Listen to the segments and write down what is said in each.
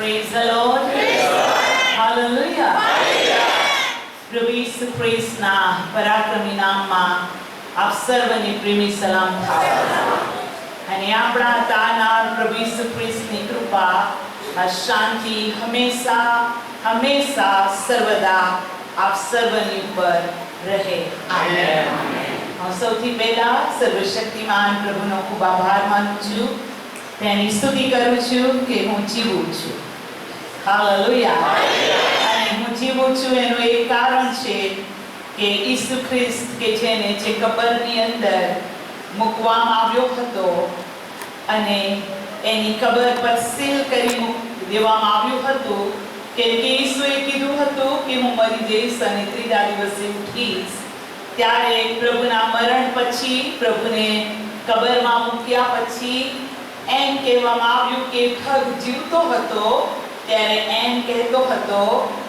Praise the Lord. Hallelujah. પ્રભુ ઈસુ ખ્રિસ્તના પરાક્રમી નામમાં આપ સર્વને પ્રેમી સલામ થાવ. અને આપણા તાનાર પ્રભુ ઈસુ ખ્રિસ્તની કૃપા આ શાંતિ હંમેશા હંમેશા સર્વદા આપ સર્વની ઉપર રહે. આમેન. હું સૌથી પહેલા સર્વશક્તિમાન પ્રભુનો ખૂબ આભાર માનું છું, તેની સ્તુતિ કરું છું કે હું જીવું છું. હાલેલુયા. અને હું જીવું છું એનું એક કારણ છે કે ઈસુ ખ્રિસ્ત કે જેને જે કબરની અંદર મૂકવામાં આવ્યો હતો અને એની કબર પર સીલ કરી દેવામાં આવ્યું હતું, કેમ કે ઈસુએ કીધું હતું કે હું મરી જઈશ અને ત્રીજા દિવસે ઉઠીશ. ત્યારે પ્રભુના મરણ પછી, પ્રભુને કબરમાં મૂક્યા પછી એમ કહેવામાં આવ્યું કે ઠગ જીવતો હતો ત્યારે એમ કહેતો હતો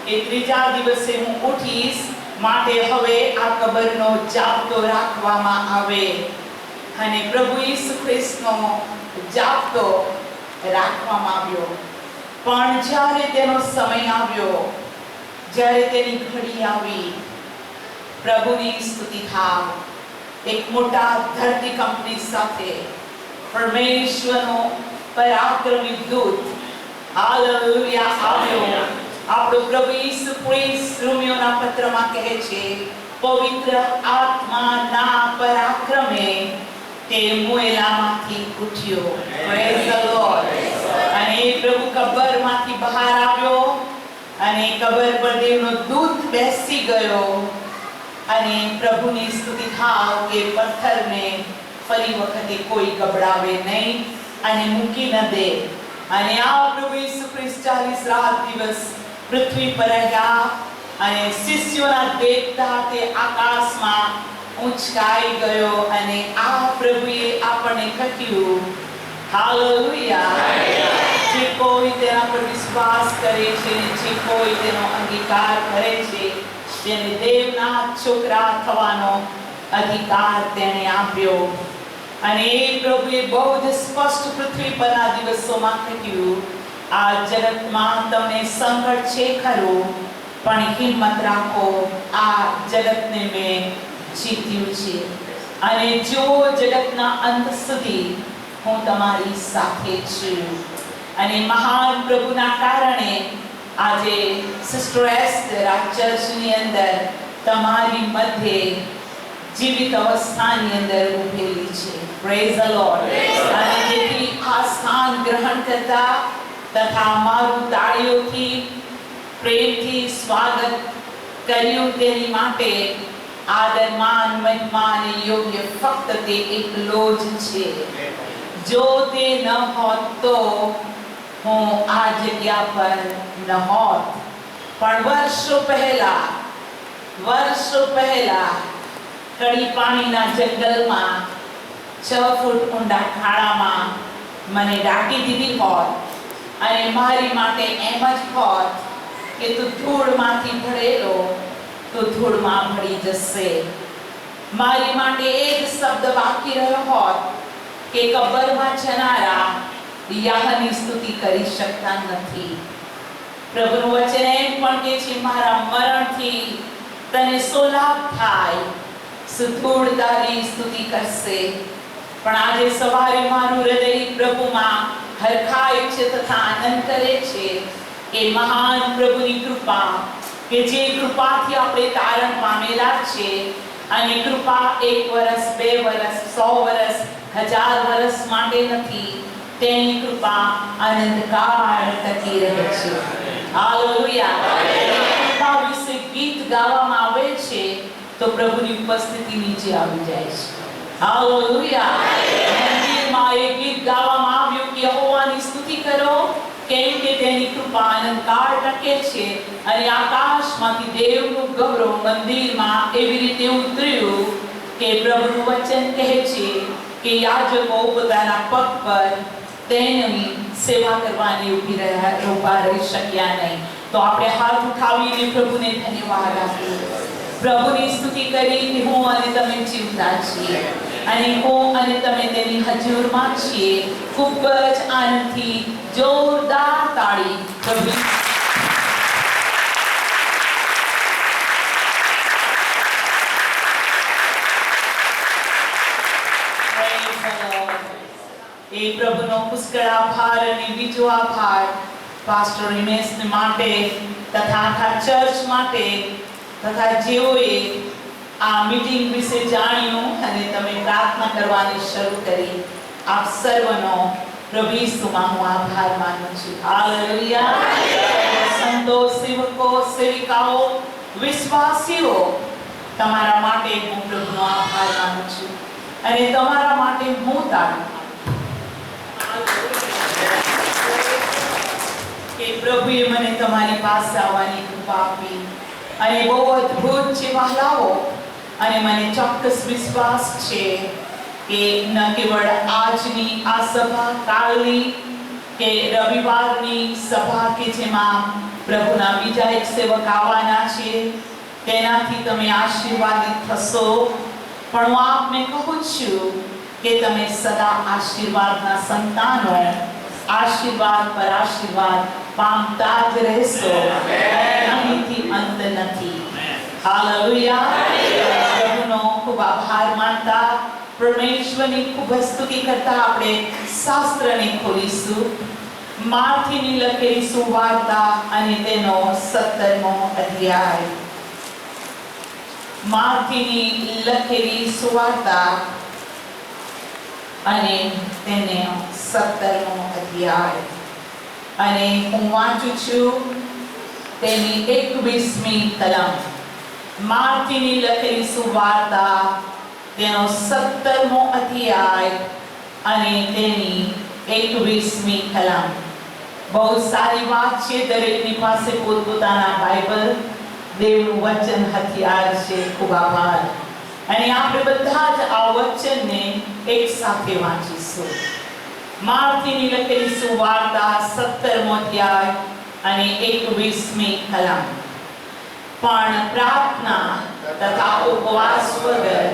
કે ત્રીજા દિવસે હું ઉઠીશ, માટે હવે આ કબરનો જાપતો રાખવામાં આવે. અને પ્રભુ ઈસુ ખ્રિસ્તનો જાપતો રાખવામાં આવ્યો. પણ જ્યારે તેનો સમય આવ્યો, જ્યારે તેની ઘડી આવી, પ્રભુની સ્તુતિ થાવ. એક મોટા ધરતીકંપની સાથે પરમેશ્વરનો પરાક્રમી દૂત હાલેલુયા આવ્યો. આપણો પ્રભુ ઈસુ ખ્રિસ્ત રોમિયોના પત્રમાં કહે છે, પવિત્ર આત્માના પરાક્રમે તે મોએલામાંથી ઉઠ્યો. Praise the lord. અને પ્રભુ કબરમાંથી બહાર આવ્યો અને કબર પર દેવનો દૂત બેસી ગયો. અને પ્રભુની સ્તુતિ થાવ કે પથ્થરને ફરી વખતે કોઈ ગબડાવે નહીં અને મૂકી ન દે. અને આ પ્રભુ ઈસુ ખ્રિસ્ત 40 રાત દિવસ પૃથ્વી પર રહ્યા અને શિષ્યોના દેખતા તે આકાશમાં ઊંચકાઈ ગયો. અને આ પ્રભુએ આપણને કહ્યું, હાલેલુયા, જે કોઈ તેના પર વિશ્વાસ કરે છે, જે કોઈ તેનો અંગીકાર કરે છે, તેને દેવના છોકરા થવાનો અધિકાર તેણે આપ્યો. અને એ પ્રભુએ બહુ જ સ્પષ્ટ પૃથ્વી પરના દિવસોમાં કહ્યું, આ જગતમાં તમને સંકટ છે ખરું, પણ હિંમત રાખો, આ જગતને મેં જીત્યું છે. અને જો જગતના અંત સુધી હું તમારી સાથે છું. અને મહાન પ્રભુના કારણે આજે સિસ્ટર એસ્ટર આ ચર્ચની અંદર તમારી મધ્યે જીવિત અવસ્થાની અંદર ઉભેલી છે. Praise the lord. અને જેથી આ સ્થાન ગ્રહણ કરતા તથા મારું તાળીઓથી પ્રેમથી સ્વાગત કર્યું તેની માટે આદર માન મહિમા અને યોગ્ય ફક્ત તે એકલો જ છે. જો તે ન હોત તો હું આ જગ્યા પર ન હોત. પણ વર્ષો પહેલા કડી પાણીના જંગલમાં 6 ફૂટ ઊંડા ખાડામાં મને ડાકી દીધી હોત અને મારી માટે એમ જ હોત કે તું ધૂળમાંથી ભરેલો તો ધૂળમાં ભળી જશે. મારી માટે એ જ શબ્દ બાકી રહ્યો હોત કે કબરમાં જનારા યાહની સ્તુતિ કરી શકતા નથી. પ્રભુનું વચન એમ પણ કે છે, મારા મરણથી તને શો લાભ થાય, સુધૂળ તારી સ્તુતિ કરશે. પણ આજે સવારે મારું હૃદય પ્રભુમાં હરખાય છે તથા આનંદ કરે છે કે મહાન પ્રભુની કૃપા, કે જે કૃપાથી આપણે તારણ પામેલા છે. અને કૃપા 1 વર્ષ 2 વર્ષ 100 વર્ષ 1000 વર્ષ માટે નથી, તેની કૃપા અનંતકાળ ટકી રહે છે. હાલેલુયા. કૃપા વિશે ગીત ગાવામાં આવે છે તો પ્રભુની ઉપસ્થિતિ નીચે આવી જાય છે. હાલેલુયા. મંદિરમાં એક ગીત ગાવામાં આવ્યું કે યહોવાની સ્તુતિ કરો, કેમ કે તેની કૃપા અનંતકાળ ટકે છે. અને આકાશમાંથી દેવનું ગૌરવ મંદિરમાં એવી રીતે ઉતર્યું કે પ્રભુનું વચન કહે છે કે યાજકો પોતાના પગ પર તેની સેવા કરવાની ઊભા રહી શક્યા નહીં. તો આપણે હાથ ઉઠાવીને પ્રભુને ધન્યવાદ આપીએ, પ્રભુની સ્તુતિ કરી હું અને તમે જીવતા છીએ. અને હું અને તમે તેની હજુરમાં છીએ. ખૂબ જ આનંદથી જોરદાર તાળી પ્રભુ. એ પ્રભુનો પુષ્કળ આભાર અને બીજો આભાર પાસ્ટર હિમેશ માટે તથા આખા ચર્ચ માટે તથા જેઓએ આ મીટિંગ વિશે જાણ્યું અને તમે પ્રાર્થના કરવાની શરૂ કરી. આપ સર્વનો પ્રભુ ઈસુમાં હું આભાર માનું છું. હાલેલુયા. સંતો, સેવકો, સેવિકાઓ, વિશ્વાસીઓ, તમારા માટે હું પ્રભુનો આભાર માનું છું અને તમારા માટે હું તાળું કે પ્રભુએ મને તમારી પાસે આવવાની કૃપા આપી અને બહુ અદ્ભુત છે વહાલાઓ. અને મને ચોક્કસ વિશ્વાસ છે કે ન કેવળ આજની આ સભા, કાલની કે રવિવારની સભા કે જેમાં પ્રભુના બીજા એક સેવક આવવાના છે તેનાથી તમે આશીર્વાદિત થશો. પણ હું આપને કહું છું કે તમે સદા આશીર્વાદના સંતાનો, આશીર્વાદ પર આશીર્વાદ પામતા જ રહેશો. અહીંથી અંત નથી. હાલેલુયા. પ્રભુનો ખૂબ આભાર માનતા, પરમેશ્વરની ખૂબ સ્તુતિ કરતા આપણે શાસ્ત્રને ખોલીશું. માર્થીની લખેલી સુવાર્તા અને તેનો 17મો અધ્યાય. માર્થીની લખેલી સુવાર્તા અને તેને 17મો અધ્યાય. અને હું વાંચું છું તેની 21મી કલમ. માર્થીની લખેલી સુવાર્તા તેનો 17મો અધ્યાય અને તેની 21મી કલમ. બહુ સારી વાત છે. દરેકની પાસે પોતપોતાના બાઇબલ, દેવનું વચન હથિયાર છે. ખૂબ આભાર. અને આપણે બધા જ આ વચનને એક સાથે વાંચીશું. માર્થીની લખેલી સુવાર્તા 17મો અધ્યાય અને 21મી કલમ. પણ પ્રાર્થના તથા ઉપવાસ વગર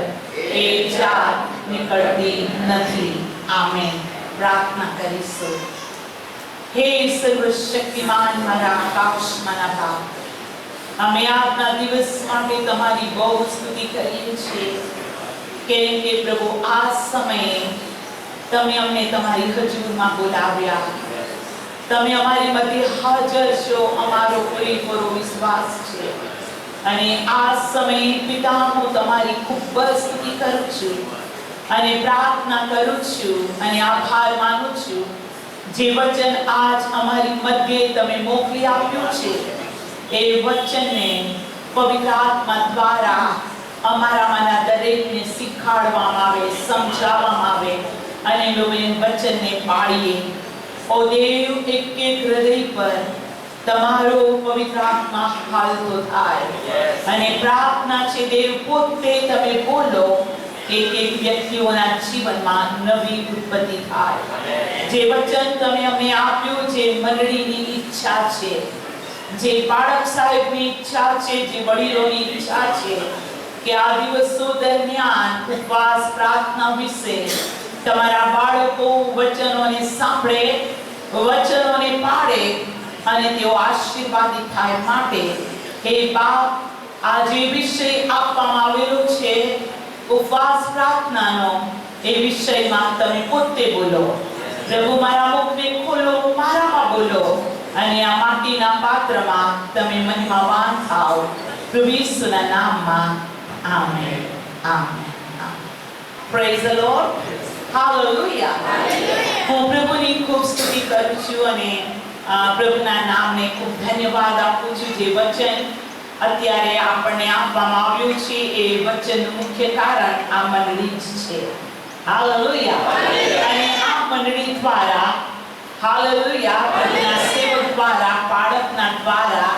એ જાત નીકળતી નથી. આમેન. પ્રાર્થના કરીશું. હે સર્વશક્તિમાન મારા આકાશમાંના ભાવ, અમે આજના દિવસ માટે તમારી બહુ સ્તુતિ કરીએ છીએ કેમ કે પ્રભુ આ સમયે તમે અમને તમારી હજુરમાં બોલાવ્યા. તમે અમારી મધ્ય હાજર છો, અમારો પૂરેપૂરો વિશ્વાસ છે. અને આ સમયે પિતા હું તમારી ખૂબ સ્તુતિ કરું છું અને પ્રાર્થના કરું છું અને આભાર માનું છું જે વચન આજ અમારી મધ્યે તમે મોકલી આપ્યું છે એ વચનને પવિત્ર આત્મા દ્વારા અમારામાંના દરેકને શીખવાડવામાં આવે, સમજાવવામાં આવે અને અમે વચનને પાડીએ. ઓ દેવ, એક એક હૃદય પર તમારો પવિત્ર આત્મા હાલતો થાય. અને પ્રાર્થના છે દેવ પોતે તમે બોલો, એક એક વ્યક્તિઓના જીવનમાં નવી ઉત્પત્તિ થાય. જે વચન તમે અમને આપ્યું, જે મંડળીની ઈચ્છા છે, જે બાળક સાહેબની ઈચ્છા છે, જે વડીલોની ઈચ્છા છે કે આ દિવસો દરમિયાન ઉપવાસ પ્રાર્થના વિશે તમારા બાળકો વચનોને સાંભળે, વચનોને પાડે અને તેઓ આશીર્વાદિત થાય માટે હે બાપ, આ જે વિષય આપવામાં આવેલો છે ઉપવાસ પ્રાર્થનાનો, એ વિષયમાં તમે પોતે બોલો. પ્રભુ મારા મુખને ખોલો, મારામાં બોલો અને આ માટીના પાત્રમાં તમે મહિમાવાન થાઓ. પ્રભુ ઈસુના નામમાં. Amen. Amen. Praise the Lord. Hallelujah. હું પ્રભુની ખૂબ સ્તુતિ કરું છું અને પ્રભુના નામને ખૂબ ધન્યવાદ આપું છું. જે વચન અત્યારે આપણને આપવામાં આવ્યું છે એ વચનનું મુખ્ય કારણ આ મંડળી જ છે. હાલેલુયા. અને આ મંડળી દ્વારા, હાલેલુયા, પ્રભુના સેવક દ્વારા, બાળકના દ્વારા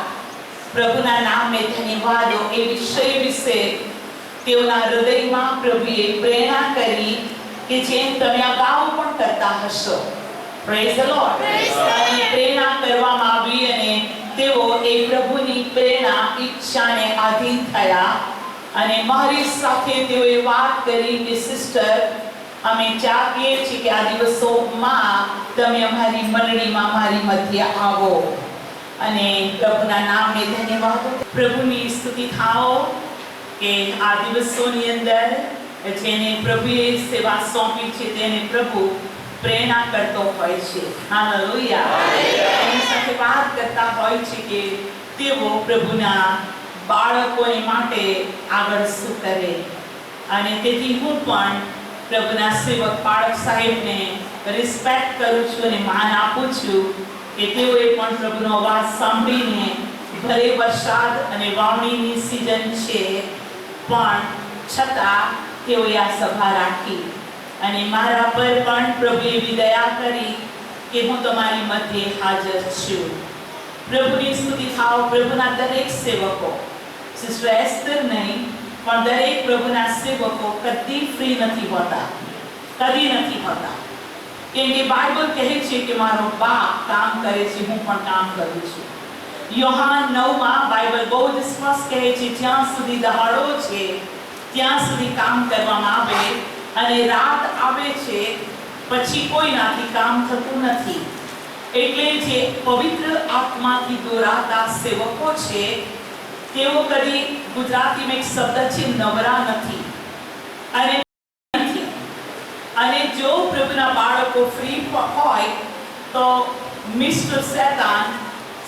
પ્રભુના નામે ધન્યવાદો એ વિષય વિશે તેઓના હૃદયમાં પ્રભુએ પ્રેરણા કરી કે જેમ તમે અગાઉ પણ કરતા હશો. Praise the lord. અને પ્રેરણા કરવામાં આવી અને તેઓ એ પ્રભુની પ્રેરણા ઈચ્છાને આધીન થયા અને મારી સાથે તેઓએ વાત કરી કે સિસ્ટર, અમે ચાહીએ છીએ કે આ દિવસોમાં તમે અમારી મંડળીમાં અમારી મધ્ય આવો. અને પ્રભુના નામને ધન્યવાદ. પ્રભુની સ્તુતિ થાઓ કે આ દિવસોની અંદર જેને પ્રભુએ સેવા સોંપી છે તેને પ્રભુ પ્રેરણા કરતો હોય છે. હાલેલુયા. એની સાથે વાત કરતા હોય છે કે તેઓ પ્રભુના બાળકોને માટે આગળ શું કરે. અને તેથી હું પણ પ્રભુના સેવક બાળક સાહેબને રિસ્પેક્ટ કરું છું અને માન આપું છું કે તેઓએ પણ પ્રભુનો અવાજ સાંભળીને ભલે વરસાદ અને વાવણીની સિઝન છે પણ છતાં તેઓએ આ સભા રાખી અને મારા પર પણ પ્રભુએ એવી દયા કરી કે હું તમારી મધ્યે હાજર છું. પ્રભુની સ્તુતિ થાઓ. પ્રભુના દરેક સેવકો, સિસ્ટર એસ્તર નહીં પણ દરેક પ્રભુના સેવકો કદી ફ્રી નથી હોતા, કદી નથી હોતા. કેમ કે બાઇબલ કહે છે કે મારો બાપ કામ કરે છે, હું પણ કામ કરું છું. યોહાન 9માં બાઇબલ બહુ જ સ્પષ્ટ કહે છે જ્યાં સુધી દહાડો છે ત્યાં સુધી કામ કરવામાં આવે અને રાત આવે છે પછી કોઈનાથી કામ થતું નથી. એટલે જે પવિત્ર આત્માથી દોરાતા સેવકો છે તેઓ કદી, ગુજરાતીમાં એક શબ્દ છે નવરા નથી અને જો પ્રભુના બાળકો ફ્રી હોય તો મિસ્ટર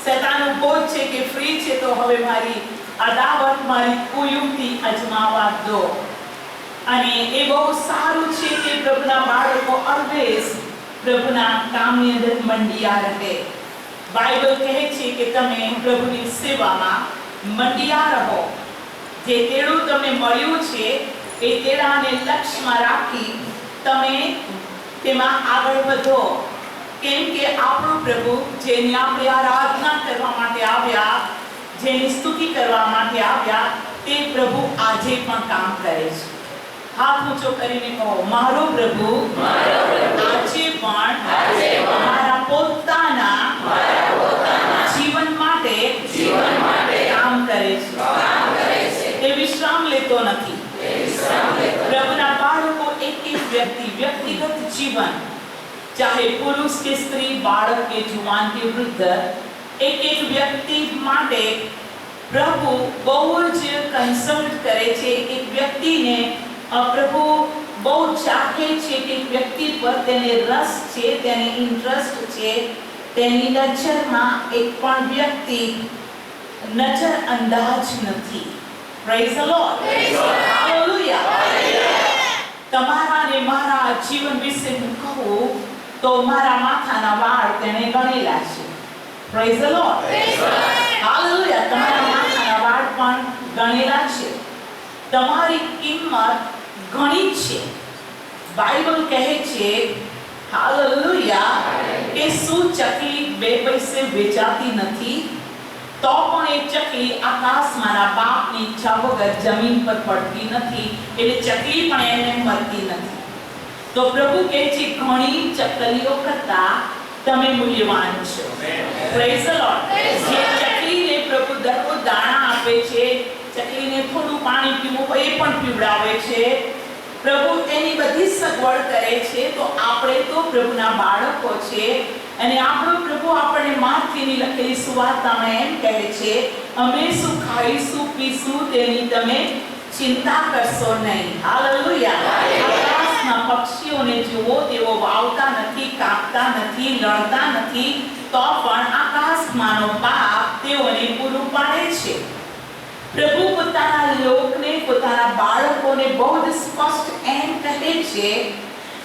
શેતાન ઉભો છે કે ફ્રી છે તો હવે મારી અદાવત, મારી કુયુક્તિ અજમાવા દો. અને એ બહુ સારું છે કે પ્રભુના બાળકો ઓલવેઝ પ્રભુના કામની અંદર મંડિયા રહે. બાઇબલ કહે છે કે તમે પ્રભુની સેવામાં મંડિયા રહો. જે તેડું તમને મળ્યું છે એ તેડાને લક્ષ્યમાં રાખી તમે તેમાં આગળ વધો. કેમ કે આપણો પ્રભુ જેની આપણે આરાધના કરવા માટે આવ્યા, જેની સ્તુતિ કરવા માટે આવ્યા, તે પ્રભુ આજે પણ કામ કરે છે. હાથ ઊંચો કરીને કહો, મારો પ્રભુ આજે પણ મારા પોતાના જીવન માટે કામ કરે છે. તે વિશ્રામ લેતો નથી. પ્રભુના બાળકો એક વ્યક્તિ, વ્યક્તિગત જીવન, ચાહે પુરુષ કે સ્ત્રી, બાળક કે જુવાન કે વૃદ્ધ, એક વ્યક્તિ માટે પ્રભુ બહુ જ કન્સલ્ટ કરે છે. એક વ્યક્તિને પ્રભુ બહુ ચાહે છે કે વ્યક્તિ પર તેને રસ છે, તેને ઇન્ટરેસ્ટ છે. તેની નજરમાં એક પણ વ્યક્તિ નજર અંદાજ નથી. Praise the Lord. હાલેલુયા. તમારા ને મારા જીવન વિશે હું કહું તો મારા માથાના વાળ તેને ગણેલા છે. Praise the Lord. હાલેલુયા. તમારા માથાના વાળ પણ ગણેલા છે. તમારી કિંમત ઘણી છે. બાઇબલ કહે છે હાલેલુયા કે શું ચકલી 2 પૈસે વેચાતી નથી? તો પણ એ ચકલી આકાશમાંના બાપની ઈચ્છા વગર જમીન પર પડતી નથી. એટલે ચકલી પણ એને મળતી નથી. તો પ્રભુ કહે છે ઘણી ચકલીઓ કરતા તમે મૂલ્યવાન છો. Praise the lord. જે ચકલીને પ્રભુ દરરોજ દાણા આપે છે, ચકલીને થોડું પાણી પીવું હોય એ પણ પીવડાવે છે, પ્રભુ એની બધી સગવડ કરે છે. તો આપણે તો પ્રભુના બાળકો છે અને આપણો પ્રભુ આપણને માથેની લખેલી સુવાર્તામાં એમ કહે છે, અમે શું ખાઈશું પીશું તેની તમે ચિંતા કરશો નહીં. હાલેલુયા. આકાશના પક્ષીઓને જુઓ, તેઓ વાવતા નથી, કાપતા નથી, લણતા નથી, તો પણ આકાશમાંનો બાપ તેઓને પૂરું પાડે છે. પ્રભુ પોતાના લોકને, પોતાના બાળકોને બહુ જ સ્પષ્ટ એમ કહે છે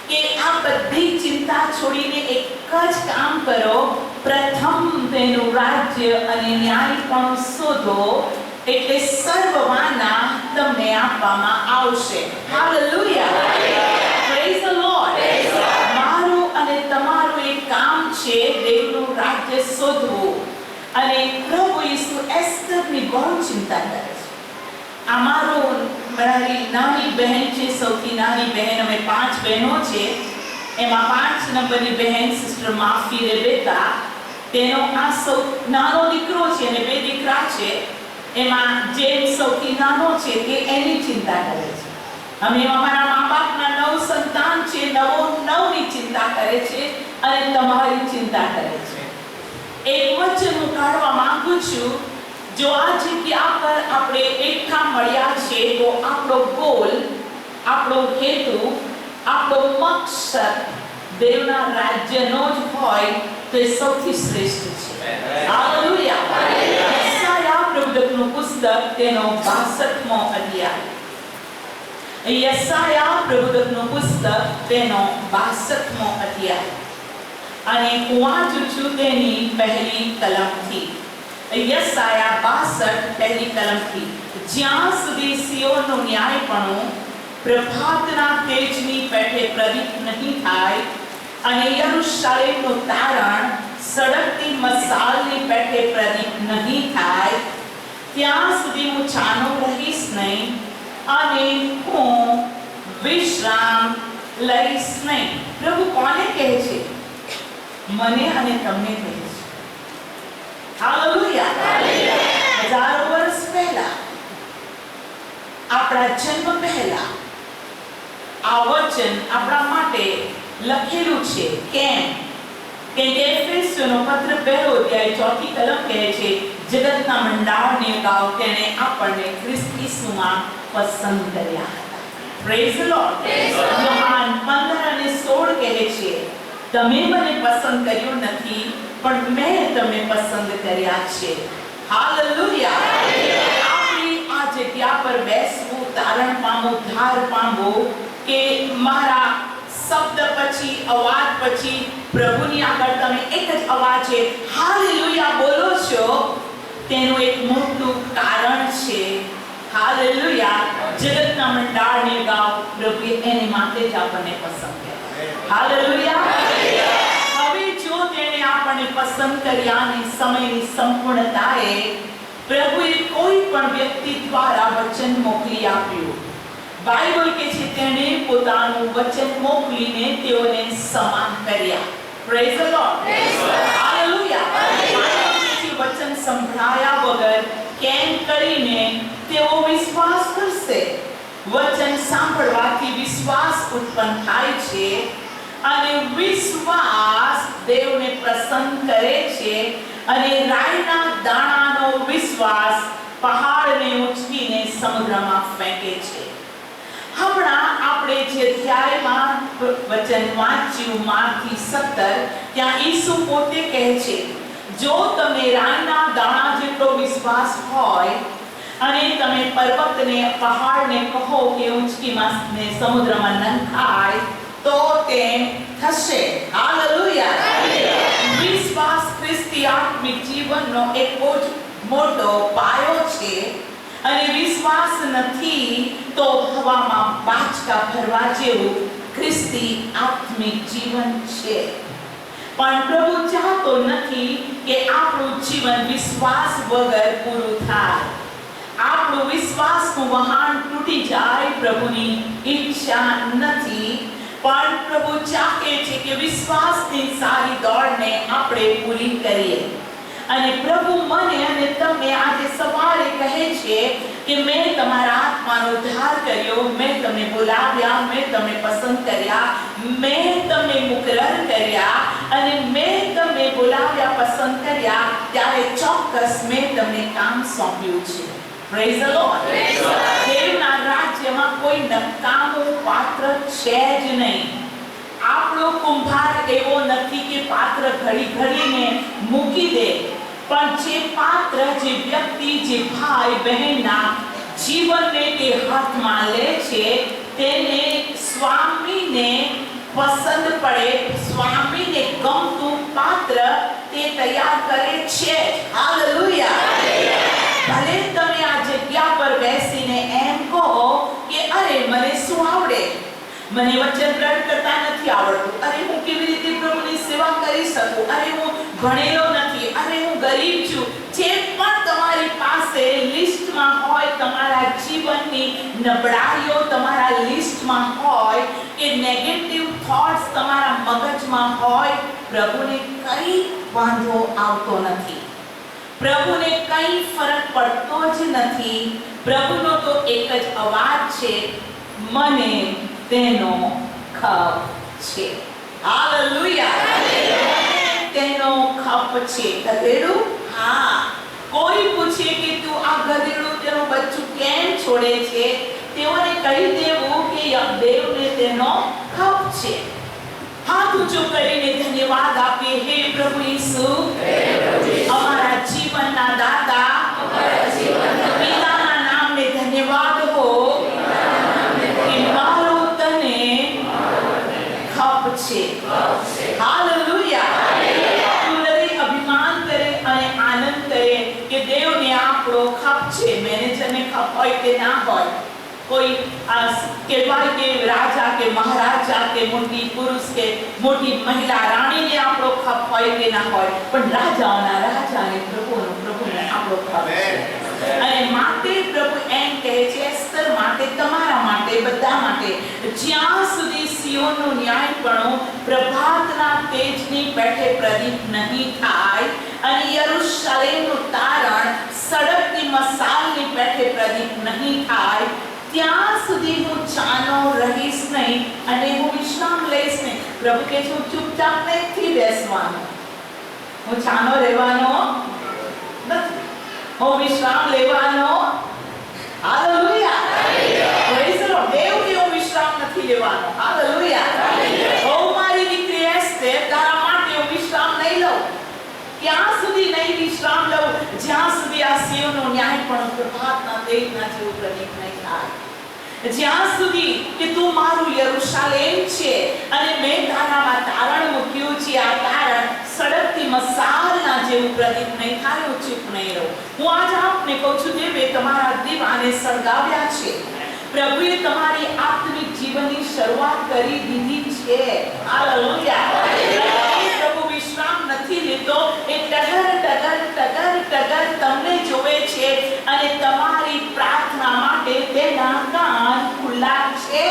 કે આ બધી ચિંતા છોડીને એક જ કામ કરો, પ્રથમ તેનું રાજ્ય અને ન્યાયપણું શોધો, એટલે સર્વમાના તમને આપવામાં આવશે. હાલેલુયા. Praise the lord. મારું અને તમારું એક કામ છે દેવનું રાજ્ય શોધવું. અને પ્રભુ ઈસુ એસ્તરની બહુ ચિંતા કરે છે. મારી નાની બહેન છે, સૌથી નાની બહેન. અમે 5 બહેનો છે. એમાં 5 નંબરની બહેન સિસ્ટર માફી રેબેકા, તેનો આ સૌ નાનો દીકરો છે અને 2 દીકરા છે. એમાં જેમ સૌથી નાનો છે તે એની ચિંતા કરે છે. અમે અમારા મા બાપના નવ સંતાન છે, નવની ચિંતા કરે છે અને તમારી ચિંતા કરે છે. એક વચન હું કાઢવા માંગુ છું. જો આ જગ્યા પર આપણે એકઠા મળ્યા છે તો આપણો ગોલ, આપણો હેતુ, આપણો મકસદ દેવના રાજ્યનો જ હોય તો એ સૌથી શ્રેષ્ઠ છે. હાલેલુયા. યશાયા પ્રવક્તાનું પુસ્તક તેનો 62મો અધ્યાય. યશાયા પ્રવક્તાનું પુસ્તક તેનો 62મો અધ્યાય. અને હું વાંચું છું તેની પહેલી કલમથી. યશાયા 62 પહેલી કલમથી. જ્યાં સુધી સિયોનનું ન્યાયપણું પ્રભાતના તેજની પેઠે પ્રદીપ નહીં થાય અને યરુશલેમનું તારણ સળગતી મશાલની પેઠે પ્રદીપ નહીં થાય, ત્યાં સુધી હું છાનો રહીશ નહીં અને હું વિશ્રામ લઈશ નહીં. પ્રભુ કોને કહે છે? મને અને તમને કહે છે. હાલેલુયા. હજારો વર્ષ પહેલા, આપણા જન્મ પહેલા આ વચન આપણા માટે લખેલું છે. કેમ? કે એફેસીયોનો પત્ર 2 અધ્યાય 4 કલમ કહે છે, જગતના મંડાળને અગાઉ તેણે આપણને ખ્રિસ્ત ઈસુમાં પસંદ કર્યા હતા. Praise the lord. યોહાન 15 અને 16 કહે છે, તમે મને પસંદ કર્યું નથી પણ મેં તમને પસંદ કર્યા છે. હાલેલુયા. આપણી આ જગ્યા પર બેસવું, તારણ પામવું, ધાર પામવું કે મારા શબ્દ પછી, અવાજ પછી પ્રભુની આગળ તમે એક જ અવાજે હાલેલુયા બોલો છો, તેનું એક મોટું કારણ છે. હાલેલુયા. જગતના મંડાળને ગાવ પ્રભુએ એને માટે જ આપણને પસંદ કર્યા. હાલેલુયા. હવે જો તેને આપણને પસંદ કર્યા અને સમયની સંપૂર્ણતાએ પ્રભુએ કોઈ પણ વ્યક્તિ દ્વારા વચન મોકલી આપ્યું. બાઇબલ કે છે તેણે પોતાનું વચન મોકલીને તેઓને સમાન કર્યા. Praise the Lord. હાલેલુયા. વચન સંભળાયા વગર કેમ કરીને તેઓ વિશ્વાસ કરશે? વચન સાંભળવાથી વિશ્વાસ ઉત્પન્ન થાય છે અને વિશ્વાસ દેવને પ્રસન્ન કરે છે અને રાઈના દાણાનો વિશ્વાસ પહાડને ઉંચકીને સમુદ્રમાં ફેંકે છે. હમણાં આપણે જે અધ્યાયમાં વચન વાંચ્યું માર્કથી 17, ત્યાં ઈસુ પોતે કહે છે, જો તમે રાઈના દાણા જેટલો વિશ્વાસ હોય અને તમે પર્વતને, પહાડને કહો કે ઉંચકીમાં સમુદ્રમાં નંખાય તો તે થશે. હાલેલુયા. વિશ્વાસ ખ્રિસ્તી આત્મિક જીવનનો એક બહુ જ મોટો પાયો છે અને વિશ્વાસ નથી તો હવામાં બાચકા ભરવા જેવું ખ્રિસ્તી આત્મિક જીવન છે. પણ પ્રભુ ચાહતો નથી કે આપણું જીવન વિશ્વાસ વગર પૂરું થાય. આપણું વિશ્વાસનું વહાણ તૂટી જાય પ્રભુની ઈચ્છા નથી. પણ પ્રભુ ચાહે છે કે વિશ્વાસની સારી દોડને આપણે પૂરી કરીએ. અને પ્રભુ મને અને તમને આજે સવારે કહે છે કે મેં તમારા આત્માનો ઉદ્ધાર કર્યો, મેં તમને બોલાવ્યા, મેં તમને પસંદ કર્યા, મેં તમને મુકરર કર્યા અને મેં તમને બોલાવ્યા, પસંદ કર્યા ત્યારે ચોક્કસ મેં તમને કામ સોંપ્યું છે. Praise the lord. દેવના રાજ્યમાં કોઈ નકામું પાત્ર છે જ નહીં. આપણો કુંભાર એવો નથી કે પાત્ર ઘડી ઘડીને મૂકી દે, પણ જે પાત્ર, જે વ્યક્તિ, જે ભાઈ બહેનના જીવનને તે હાથમાં લે છે તેને સ્વામીને પસંદ પડે, સ્વામીને ગમતું પાત્ર તે તૈયાર કરે છે. હાલેલુયા. ભલે તમે આ જગ્યા પર બેસીને એમ કહો કે અરે મને શું આવડે, મને વચન ગ્રહણ કરતા નથી આવડતું, અરે હું કેવી રીતે પ્રભુની સેવા કરી શકું, અરે હું ભણેલો નથી, અરે હું ગરીબ છું. જે પણ તમારી પાસે લિસ્ટમાં હોય, તમારા જીવનની નબળાઈઓ તમારા લિસ્ટમાં હોય કે નેગેટિવ થોટ્સ તમારા મગજમાં હોય, પ્રભુને કઈ વાંધો આવતો નથી. પ્રભુને કંઈ ફરક પડતો જ નથી. પ્રભુનો તો એક જ અવાજ છે, મને તેનો ખપ છે. હાલેલુયા. તેનો ખપ છે. ગધેડું? હા. કોઈ પૂછે કે તું આ ગધેડું તેનું બચ્ચું કેમ છોડે છે, તેઓને કહી દેવું કે દેવને તેનો ખપ છે. હાથ ઊંચો કરીને ધન્યવાદ આપીએ. હે પ્રભુ ઈસુ, અમારા જીવનના દાતા, પિતાના નામને ધન્યવાદ હો કે મારો તને ખપ છે. હાલેલુયા. તું દરેક અભિમાન કરે અને આનંદ કરે કે દેવને આપણો ખપ છે. મેનેજરને ખપ હોય કે ના હોય, કોઈ કહેવાય કે રાજા કે મહારાજા કે મોટી પુરુષ કે મોટી મહિલા રાણીને આપણો ખપ હોય કે ના હોય, પણ રાજાઓના રાજાને પ્રભુને આપણો ખપ છે. અને માટે પ્રભુ એમ કહે છે, એસ્તર માટે, તમારા માટે, બધા માટે, જ્યાં સુધી સિયોનનો ન્યાયપણો પ્રભાતના તેજની પેઠે પ્રદીપ નહીં થાય અને યરૂશલેમનું તારણ સળગતી મશાલની પેઠે પ્રદીપ નહીં થાય, ત્યાં સુધી હું ચાનો રહીશ નહીં અને હું વિશ્રામ લઈશ નહીં. પ્રભુ કહે છે, હું ચૂપચાપ નથી બેસવાનો, હું ચાનો રહેવાનો નથી, હું વિશ્રામ લેવાનો. હાલેલુયા. Praise the Lord. દેવ કે હું વિશ્રામ નથી લેવાનો. હાલેલુયા. ઓ મારી દીકરી એસ્તર, તારા માટે હું વિશ્રામ નહીં લઉં. ક્યાં સુધી નહીં વિશ્રામ લઉં? જ્યાં સુધી આ સિયોનનો ન્યાય પણ પ્રભાતના તેજના જેવું પ્રદીપ નહીં થાય. જ્યાં સુધી કે તું મારું યરૂશલેમ છે અને મેં તારામાં તારણ મૂક્યું છે, આ તારણ સળગતી મશાલના જેવું પ્રદીપ નહીં થાય, હું ચૂપ નહીં રહું. હું આજ આપને કહું છું, દેવે તમારા દીવાને સળગાવ્યા છે. પ્રભુએ તમારી આત્મિક જીવનની શરૂઆત કરી દીધી છે. હાલેલુયા. પ્રભુ વિશ્રામ નથી લેતો. એ ટગર તમને જોવે છે અને તમારી પ્રાર્થના માટે તેના કાન ખુલ્લા છે.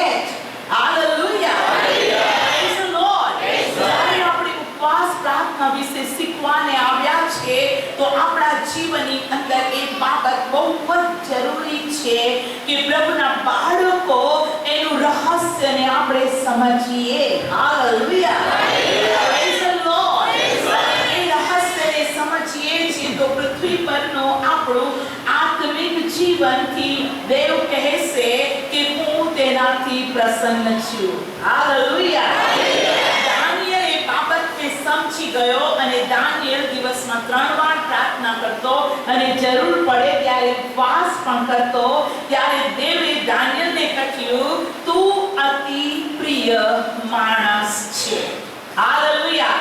હાલેલુયા. Praise the lord. જ્યારે આપણે ઉપવાસ પ્રાર્થના વિશે શીખવાને આવ્યા છે, તો આપણા જીવનની અંદર એક બાબત બહુ જ જરૂરી છે કે પ્રભુના બાળકો એનું રહસ્યને આપણે સમજીએ. હાલેલુયા. Praise the Lord. એ રહસ્યને સમજીએ છીએ તો પૃથ્વી પરનો આપણું આત્મિક જીવનથી દેવ કહેશે કે હું તેનાથી પ્રસન્ન છું. હાલેલુયા. દાનિયેલ એ બાબતને સમજી ગયો અને દાનિયેલ દિવસમાં 3 વાર પ્રાર્થના કરતો અને જરૂર પડે ત્યારે ઉપવાસ પણ કરતો. ત્યારે દેવે દાનિયેલને કહ્યું, તું અતિ પ્રિય માણસ છે. હાલેલુયા.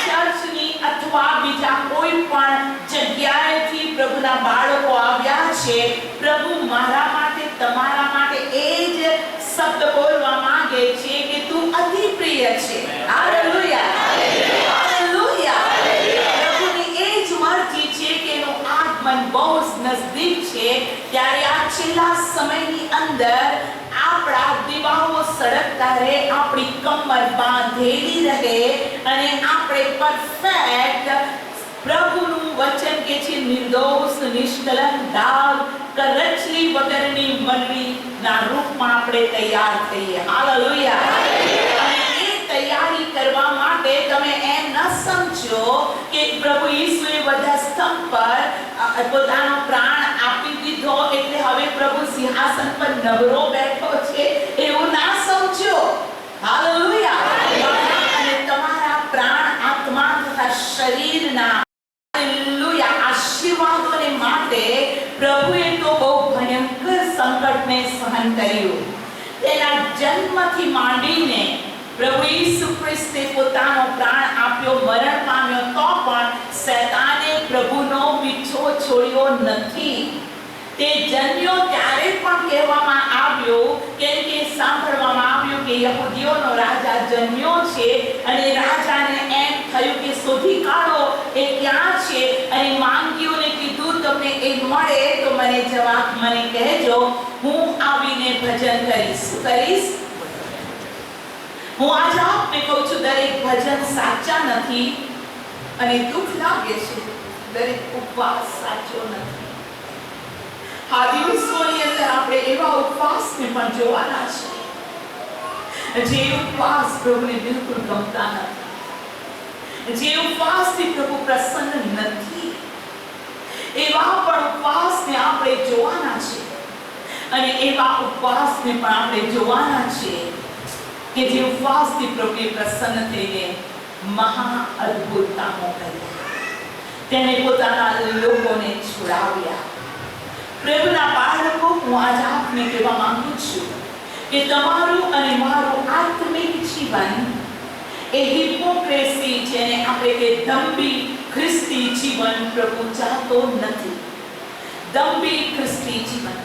ચર્ચની અથવા બીજા કોઈ પણ જગ્યાએથી પ્રભુના બાળકો આવ્યા છે, પ્રભુ મારા માટે, તમારા માટે એ જ શબ્દ બોલવા માંગે છે કે તું અતિ પ્રિય છે. હાલેલુયા. હાલેલુયા. પ્રભુની એ જ મરજી છે કે એનું આગમન બહુ જ નજદીક છે. ત્યારે આ છેલ્લા સમયની અંદર આપણા દીવાઓ સળગતા રહે, આપણી કમર બાંધેલી રહે અને આપણે પરફેક્ટ પ્રભુનું વચન કે છે નિર્દોષ, નિષ્કલંક, દાગ, કરચલી વગરની મંડળીના રૂપમાં આપણે તૈયાર થઈએ. હાલેલુયા. અને એ તૈયારી કરવા માટે તમે એમ ન સમજો કે પ્રભુ ઈસુએ બધા સ્તંભ પર પોતાનો પ્રાણ આપી દીધો એટલે હવે પ્રભુ સિંહાસન પર નવરો બેઠો છે, એવું ના સમજો. હાલેલુયા. અને તમારા પ્રાણ, આત્મા તથા શરીરના આશીર્વાદોને માટે પ્રભુએ તો બહુ ભયંકર સંકટને સહન કર્યું. તેના જન્મથી માંડીને પ્રભુ ઈસુ ખ્રિસ્તે પોતાનો પ્રાણ આપ્યો, મરણ પામ્યો, તો પણ શૈતાને પ્રભુનો પીછો છોડ્યો નથી. તે જન્મ્યો ત્યારે પણ કહેવામાં આવ્યું, કેમ કે સાંભળવામાં આવ્યું કે યહૂદીઓનો રાજા જન્મ્યો છે અને રાજાને એમ થયું કે શોધી કાઢો એ ક્યાં છે, અને માંગીઓને કીધું તમને એ મળે તો મને કહેજો, હું આવીને ભજન કરીશ. કરીશ. હું આજ આપને કહું છું, દરેક ભજન સાચા નથી અને દુઃખ લાગે છે. દરેક ઉપવાસ સાચો નથી. આ દિવસોની અંદર આપણે એવા ઉપવાસને પણ જોવાના છે જે ઉપવાસ પ્રભુને બિલકુલ ગમતા નથી, જે ઉપવાસથી પ્રભુ પ્રસન્ન નથી. એવા પણ ઉપવાસને આપણે જોવાના છે અને એવા ઉપવાસને પણ આપણે જોવાના છે કે જે ઉપવાસથી પ્રભુએ પ્રસન્ન થઈને મહા અદ્ભુત કામો કર્યા. તેણે પોતાના લોકોને છોડાવ્યા. પ્રભુના બાળકો, હું આજ આપને કહેવા માંગુ છું કે તમારું અને મારું આત્મિક જીવન એ હિપોક્રેસી, જેને આપણે કે દંભી ખ્રિસ્તી જીવન પ્રભુ ચાહતો નથી. દંભી ખ્રિસ્તી જીવન,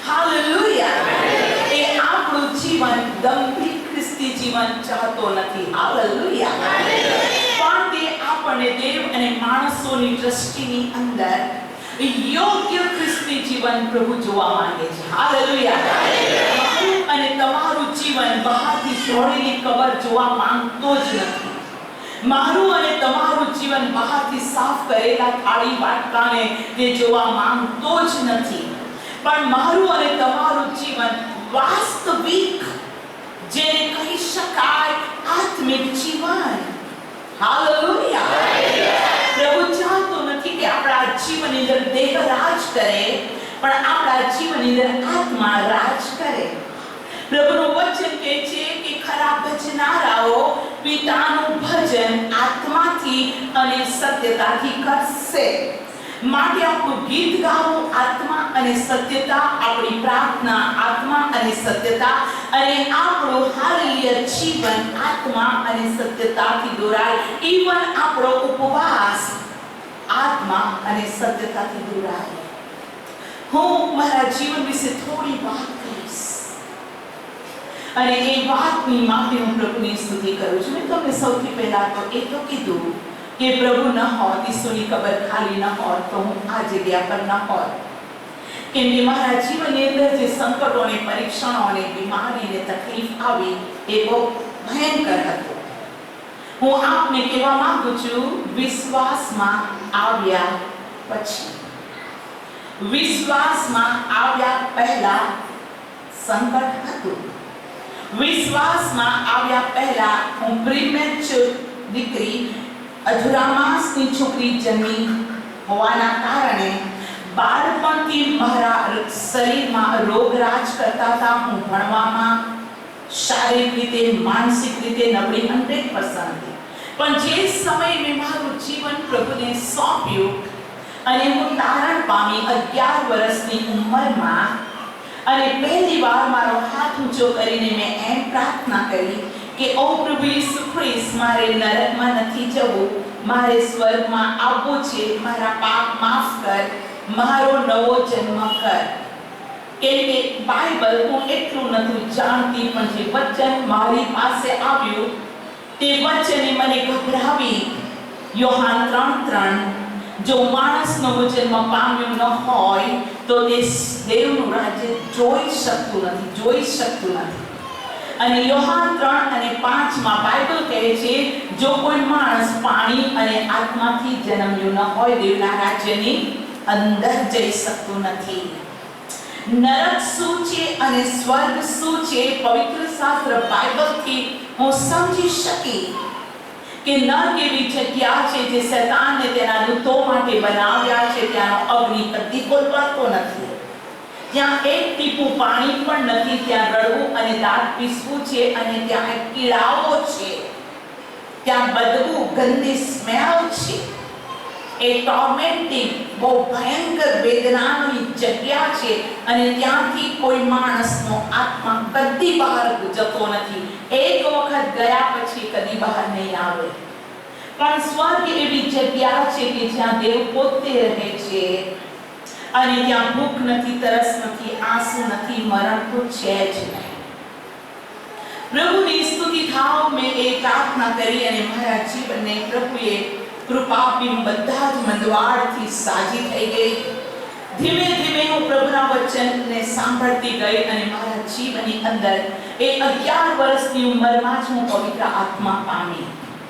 હાલેલુયા, એ આપણું જીવન દંભી ખ્રિસ્તી જીવન ચાહતો નથી. હાલેલુયા. પણ તે આપણને દેવ અને માણસોની દ્રષ્ટિની અંદર યોગ્ય ખ્રિસ્તી જીવન પ્રભુ જોવા માંગે છે. હાલેલુયા. મારું અને તમારું જીવન બહારથી જોડેલી કબર જોવા માંગતો જ નથી. મારું અને તમારું જીવન બહારથી સાફ કરેલા થાળી વાટકાને તે જોવા માંગતો જ નથી. પણ મારું અને તમારું જીવન વાસ્તવિક, જેને કહી શકાય આત્મિક જીવન. હાલેલુયા. પ્રભુ ચાહતો નથી કે આપણા જીવનની અંદર દેહ રાજ કરે, પણ આપણા જીવનની અંદર આત્મા રાજ કરે. પ્રભુનું વચન કહે છે કે ખરા ભજનારાઓ પિતાનું ભજન આત્માથી અને સત્યતાથી કરશે. માટે આપણું ગીત ગાવું આત્મા અને સત્યતા, આપણી પ્રાર્થના આત્મા અને સત્યતા, અને આપણું હાલેલુયા જીવન આત્મા અને સત્યતાથી દોરાય. ઈવન આપણો ઉપવાસ આત્મા અને સત્યતાથી દોરાય. હું મારા જીવન વિશે થોડી વાત કરીશ અને એ વાતની માટે હું પ્રભુની સ્તુતિ કરું છું. મેં તમને સૌથી પહેલા તો એ તો કીધું કે પ્રભુ ન હોત, ઈસુની કબર ખાલી ન હોત, તો હું આ જગ્યા પર ન હોત. કેમ કે મારા જીવનની અંદર જે સંકટો અને પરીક્ષણો અને બીમારી અને તકલીફ આવી એ બહુ ભયંકર હતો. હું આપને કહેવા માંગુ છું, વિશ્વાસમાં આવ્યા પછી, વિશ્વાસમાં આવ્યા પહેલા સંકટ હતું. વિશ્વાસમાં આવ્યા પહેલા હું પ્રીમેચ્યોર દીકરી, અધૂરા માસની છોકરી જન્મી હોવાના કારણે બાળપણથી મારા શરીરમાં રોગ રાજ કરતા હતા. હું ભણવામાં શારીરિક રીતે, માનસિક રીતે નબળી 100% હતી. પણ જે સમયે મેં મારું જીવન પ્રભુને સોંપ્યું અને હું તારણ પામી 11 વર્ષની ઉંમરમાં, અને પહેલી વાર મારો હાથ ઊંચો કરીને મેં એમ પ્રાર્થના કરી કે ઓ પ્રભુ ઈસુ ખ્રિસ્ત, મારે નરકમાં નથી જવું, મારે સ્વર્ગમાં આવવું છે. મારા પાપ માફ કર, મારો નવો જન્મ કર. કેમ કે બાઇબલ હું એટલું નથી જાણતી, પણ જે વચન મારી પાસે આવ્યું તે વચને મને ગભરાવી. યોહાન 3:3, જો માણસ નવો જન્મ પામ્યો ન હોય તો તે દેવનું રાજ્ય જોઈ શકતું નથી. અને યોહાન 3:5 બાઇબલ કહે છે, જો કોઈ માણસ પાણી અને આત્માથી જન્મ્યો ન હોય દેવના રાજ્યની અંદર જઈ શકતું નથી. નરક શું છે અને સ્વર્ગ શું છે, પવિત્ર શાસ્ત્ર બાઇબલથી હું સમજી શકી કે નરક એવી જગ્યા છે જે શૈતાનને તેના દૂતો માટે બનાવ્યા છે. ત્યાંનો અગ્નિ કદી ખોલવાતો નથી, ત્યાં એક ટીપું પાણી પણ નથી, ત્યાં રડવું અને દાંત પીસવું છે, અને ત્યાં કીડાઓ છે, ત્યાં બદબુ, ગંદી સ્મેલ છે. એ ટોર્મેન્ટિંગ, બહુ ભયંકર વેદનાની જગ્યા છે, અને ત્યાંથી કોઈ માણસનો આત્મા કદી બહાર જતો નથી. એક વખત ગયા પછી કદી બહાર નહીં આવે. પણ સ્વર્ગ એવી જગ્યા છે કે જ્યાં દેવ પોતે રહે છે, અને ત્યાં ભૂખ નથી, તરસ નથી, આંસુ નથી, મરણ તો છે જ નહીં. પ્રભુની સ્તુતિ થાવ. મેં એ પ્રાર્થના કરી અને મારા જીવનને પ્રભુએ કૃપા આપી. બધા જ મંદવાડથી સાજી થઈ ગઈ. ધીમે ધીમે હું પ્રભુના વચનને સાંભળતી ગઈ, અને મારા જીવનની અંદર એ 11 વર્ષની ઉંમરમાં જ હું પવિત્ર આત્મા પામી.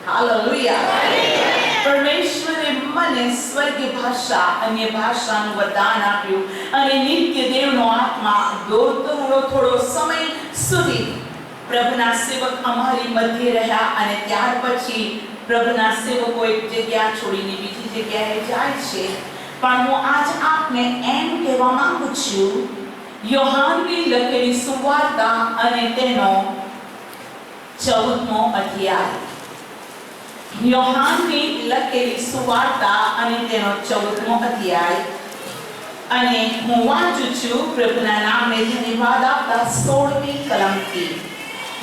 હાલેલુયા. દાનિયેલને સ્વર્ગીય ભાષા અન્ય ભાષાનું વરદાન આપ્યું અને નિત્ય દેવનો આત્મા દોડતો થોડો સમય સુધી પ્રભુના સેવક અમારી મધ્ય રહ્યા અને ત્યાર પછી પ્રભુના સેવકો એક જગ્યા છોડીને બીજી જગ્યાએ જાય છે. પણ હું આજ આપને એમ કહેવા માંગુ છું, યોહાનની લખેલી સુવાર્તા અને તેનો 14મો અધ્યાય. યોહાનની લખેલી સુવાર્તા અને તેનો 14મો અધ્યાય. અને હું વાંચું છું પ્રભુના નામને ધન્યવાદ આપતા 16મી કલમથી.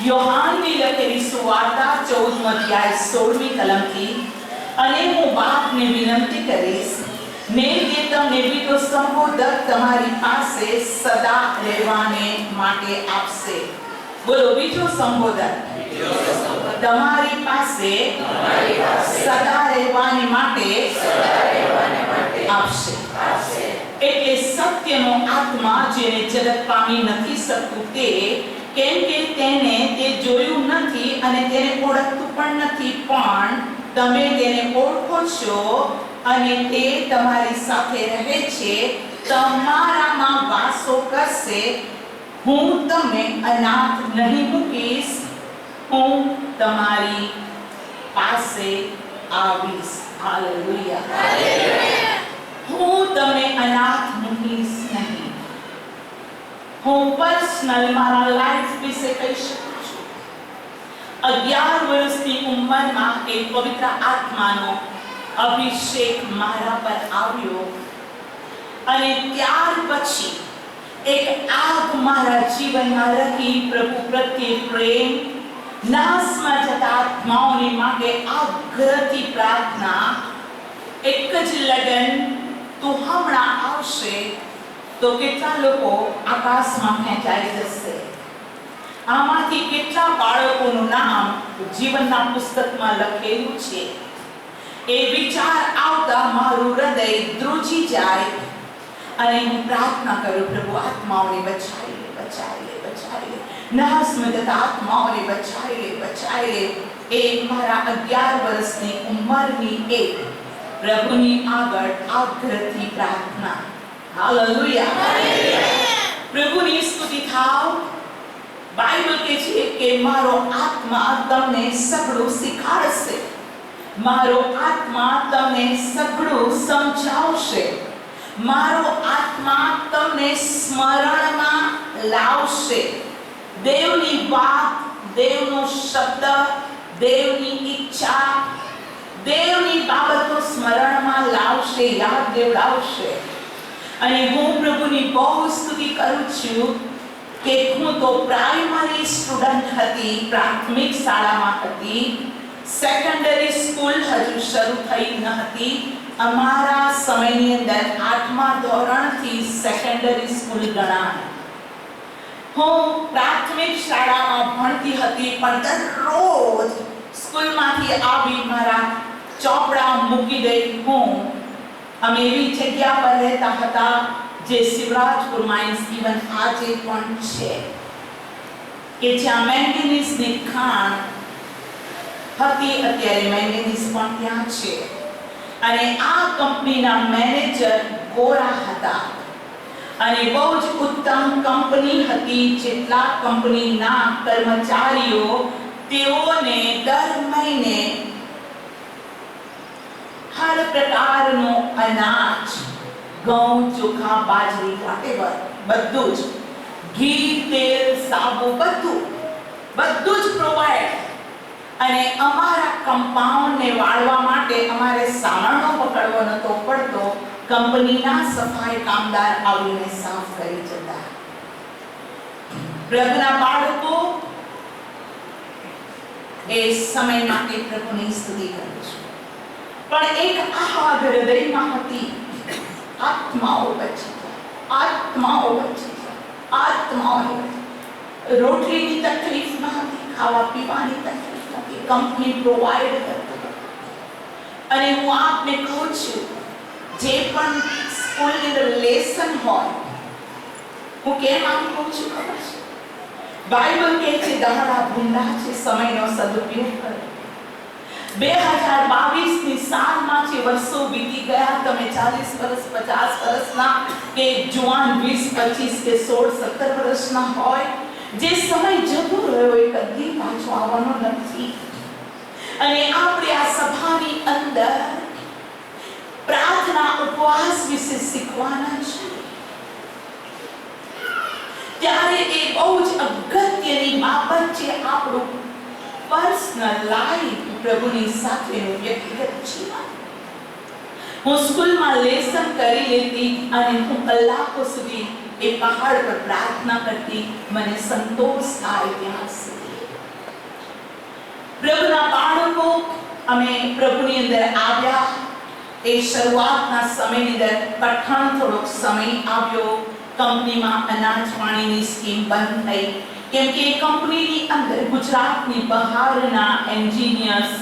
યોહાનની લખેલી સુવાર્તા 14મો અધ્યાય 16મી કલમથી. અને હું બાપને વિનંતી કરીશ, મેં જે તમને બીજો સંબોધક તમારી પાસે સદા રહેવાને માટે આપશે. બોલો, બીજો સંબોધક તમારી પાસે સદા રહેવાને માટે આપશે. એટલે સત્યનો આત્મા જેને જગત પામી નથી શકતું તે, કેમ કે તેને તે જોયું નથી અને તેને ઓળખતું પણ નથી, પણ તમે તેને ઓળખો છો અને તે તમારી સાથે રહે છે, તમારામાં વાસો કરશે. હું તમને અનાથ નહીં મૂકીશ, હું તમારી પાસે આવીશ. હાલેલુયા. હું તમને અનાથ મૂકીશ નહીં. હું પર્સનલ મારા લાઈફ વિશે કહી શકું છું. 11 વર્ષની ઉંમરમાં એક પવિત્ર આત્માનો અભિષેક મારા પર આવ્યો અને ત્યાર પછી એક આગ મારા જીવનમાં રહી. પ્રભુ પ્રત્યે પ્રેમ, નાશમાં જતા આત્માઓની માટે આગ્રહથી પ્રાર્થના, એક જ લગન, તું હમણાં આવશે તો કેટલા લોકો આકાશમાં ખેંચાઈ જશે. આમાંથી કેટલા બાળકોનું નામ જીવનના પુસ્તકમાં લખેલું છે. એ વિચાર આવતા મારું હૃદય ધ્રુજી જાય અને હું પ્રાર્થના કરું, પ્રભુ આત્માઓને બચાવી લે, બચાવી લે, બચાવી લે. નાશમાં જતા આત્માઓને બચાવી લે, બચાવી લે. એ મારા 11 વર્ષની ઉંમરની એક પ્રભુની આગળ આગ્રહથી પ્રાર્થના. હાલેલુયા. પ્રભુની સ્તુતિ થાવ. બાઇબલ કહે છે કે મારો આત્મા તમને સઘળું શીખવાડશે, મારો આત્મા તમને સઘળું સમજાવશે, મારો આત્મા તમને સ્મરણમાં લાવશે. દેવની વાત, દેવનો શબ્દ, દેવની ઈચ્છા, દેવની બાબતો સ્મરણમાં લાવશે, યાદ દેવડાવશે. અને હું પ્રભુની બહુ સ્તુતિ કરું છું કે હું તો પ્રાઇમરી સ્ટુડન્ટ હતી, પ્રાથમિક શાળામાં હતી. સેકન્ડરી સ્કૂલ હજુ શરૂ થઈ ન હતી. અમારા સમયની અંદર 8મા ધોરણથી સેકન્ડરી સ્કૂલ ગણાય. હું પ્રાથમિક શાળામાં ભણતી હતી, પણ દરરોજ સ્કૂલમાંથી આવી મારા ચોપડા મૂકી દઈ અમે એવી જગ્યા પર રહેતા હતા જે શિવરાજપુર માઇન્સ ઇવન આજે પણ છે, કે જ્યાં મેંગેનીઝની ખાણ હતી. અત્યારે મેંગેનીઝ પણ ત્યાં છે. અને આ કંપનીના મેનેજર ગોરા હતા અને બહુ જ ઉત્તમ કંપની હતી. જેટલા કંપનીના કર્મચારીઓ, તેઓને દર મહિને હર પ્રકારનો અનાજ, ઘઉં, ચોખા, બાજરી, whatever, બધું જ, ઘી, તેલ, સાબુ, બધું જ પ્રોવાઈડ. અને અમારા કમ્પાઉન્ડને વાળવા માટે અમારે સામાનો પકડવો નતો પડતો. કંપનીના સફાઈ કામદાર આવીને સાફ કરી જતા. પ્રભુના બાળકો, એ સમય માટે પ્રભુની સ્તુતિ કરું છું. પણ એક આગ હૃદયમાં હતી. આત્માઓ બચી જાય, આત્માઓ બચી જાય, આત્માઓ. રોટલીની તકલીફ ન હતી, ખાવા પીવાની તકલીફ નથી, કંપની પ્રોવાઈડ કરતી. અને હું આપને કહું છું, જે પણ સ્કૂલની અંદર લેસન હોય, હું કેમ આમ કહું છું ખબર છે? બાઇબલ કહે છે દહાડા ભૂંડા છે, સમયનો સદુપયોગ કરો. 2022ની સાલમાં જે વર્ષો વીતી ગયા, તમે 40 વર્ષ 50 વર્ષના કે જુવાન 20 25 કે 16 17 વર્ષના હોય, જે સમય જતો રહ્યો એ કદી પાછો આવવાનો નથી. અને આપણે આ સભાની અંદર પ્રાર્થના ઉપવાસ વિશે શીખવાના છે. ત્યારે એ બહુ જ અગત્યની બાબત છે, આપણું પર્સનલ લાઈફ, પ્રભુની સાથેનું વ્યક્તિગત જીવન. હું સ્કૂલમાં લેસન કરી લેતી અને હું કલાકો સુધી એ પહાડ પર પ્રાર્થના કરતી, મને સંતોષ થાય ત્યાં સુધી. પ્રભુના બાળકો અમે પ્રભુની અંદર આવ્યા, એ શરૂઆતના સમયની અંદર કઠણ થોડોક સમય આવ્યો. કંપનીમાં અનાજ પાણીની સ્કીમ બંધ થઈ, કેમ કે કંપનીની અંદર ગુજરાતની બહારના એન્જિનિયર્સ,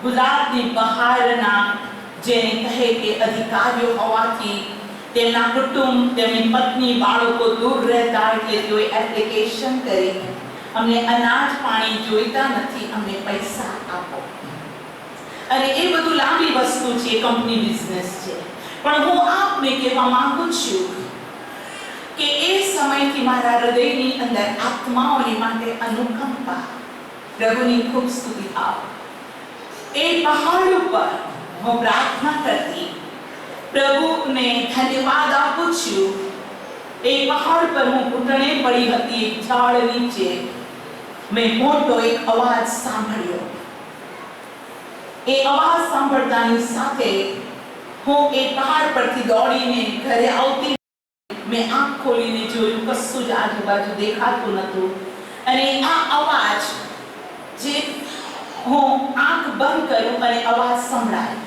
ગુજરાતની બહારના જેને કહે કે અધિકારીઓ હોવાથી તેમના કુટુંબ, તેમની પત્ની, બાળકો દૂર રહેતા, એટલે તેઓએ એપ્લિકેશન કરી, અમને અનાજ પાણી જોઈતા નથી, અમને પૈસા આપો. અને એ બધું લાંબી વસ્તુ છે, કંપની બિઝનેસ છે. પણ હું આપને કહેવા માંગુ છું કે એ સમયથી મારા હૃદયની અંદર આત્માઓની માટે અનુકંપા, પ્રભુની ખૂબ સ્તુતિ થાવ. એ પહાડ ઉપર હું પ્રાર્થના કરતી, પ્રભુને ધન્યવાદ આપું છું. એ પહાડ પર હું ઘૂંટણે પડી હતી, એક ઝાડ નીચે મેં મોટો એક અવાજ સાંભળ્યો. એ અવાજ સાંભળતાની સાથે હું એ પહાડ પરથી દોડીને ઘરે આવતી. મેં આંખ ખોલીને જોયું, કશું જ આજુબાજુ દેખાતું નહોતું. અને આ અવાજ, જે હું આંખ બંધ કર્યું અને અવાજ સંભળાયો.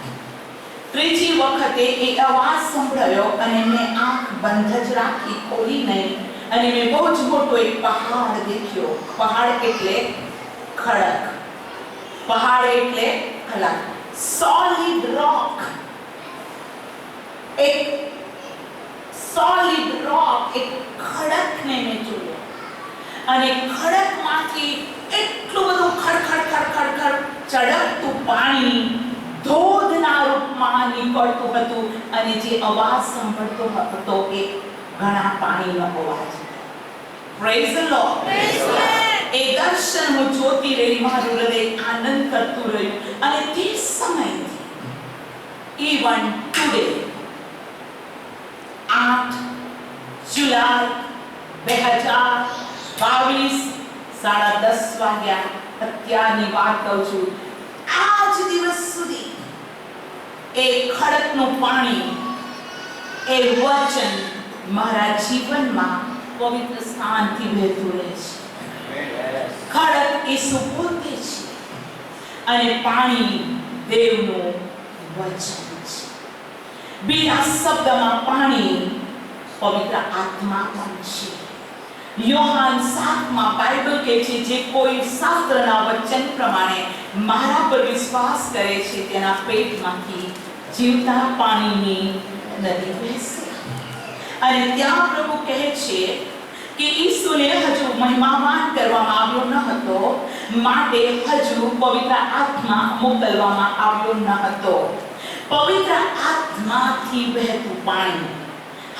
ત્રીજી વખતે એ અવાજ સંભળાયો અને મેં આંખ બંધ જ રાખી, ખોલી નહીં. અને મેં બહુ જ મોટો એક પહાડ દેખ્યો. પહાડ એટલે ખડક, પહાડ એટલે ખડક, સોલિડ રોક. એક સોલિડ રોક, એક ખડકને મેં જોયો. અને ખડકમાંથી એટલું બધું ખડખડ ખડખડ ખડ ચડકતું પાણી ધોધના રૂપમાં નીકળતું હતું. અને જે અવાજ સાંભળતો હતો એ ઘણા પાણીનો અવાજ. Praise the Lord. એ દર્શન હું જોતી રહી, મારું હૃદય આનંદ કરતું રહ્યું. અને તે સમયથી ઇવન ટુડે 8 જુલાઈ 2022 10:30 વાગ્યા, અત્યારની વાત કહું છું, આજ દિવસ સુધી એ ખડકનું પાણી, એ વચન મારા જીવનમાં પવિત્ર સ્થાનથી વહેતું રહે છે. ખડક એ સુપોતે છે અને પાણી દેવનું વચન છે. બીજા શબ્દમાં પાણી પવિત્ર આત્મા પણ છે. યોહાન 7માં બાઇબલ કહે છે, જે કોઈ શાસ્ત્રના વચન પ્રમાણે મારા પર વિશ્વાસ કરે છે, તેના પેટમાંથી જીવતા પાણીની નદી વહેશે. અને ત્યાં પ્રભુ કહે છે કે ઈસુને હજુ મહિમાવાન કરવામાં આવ્યો ન હતો, માટે હજુ પવિત્ર આત્મા મોકલવામાં આવ્યો ન હતો. પવિત્ર આત્માથી વહેતું પાણી,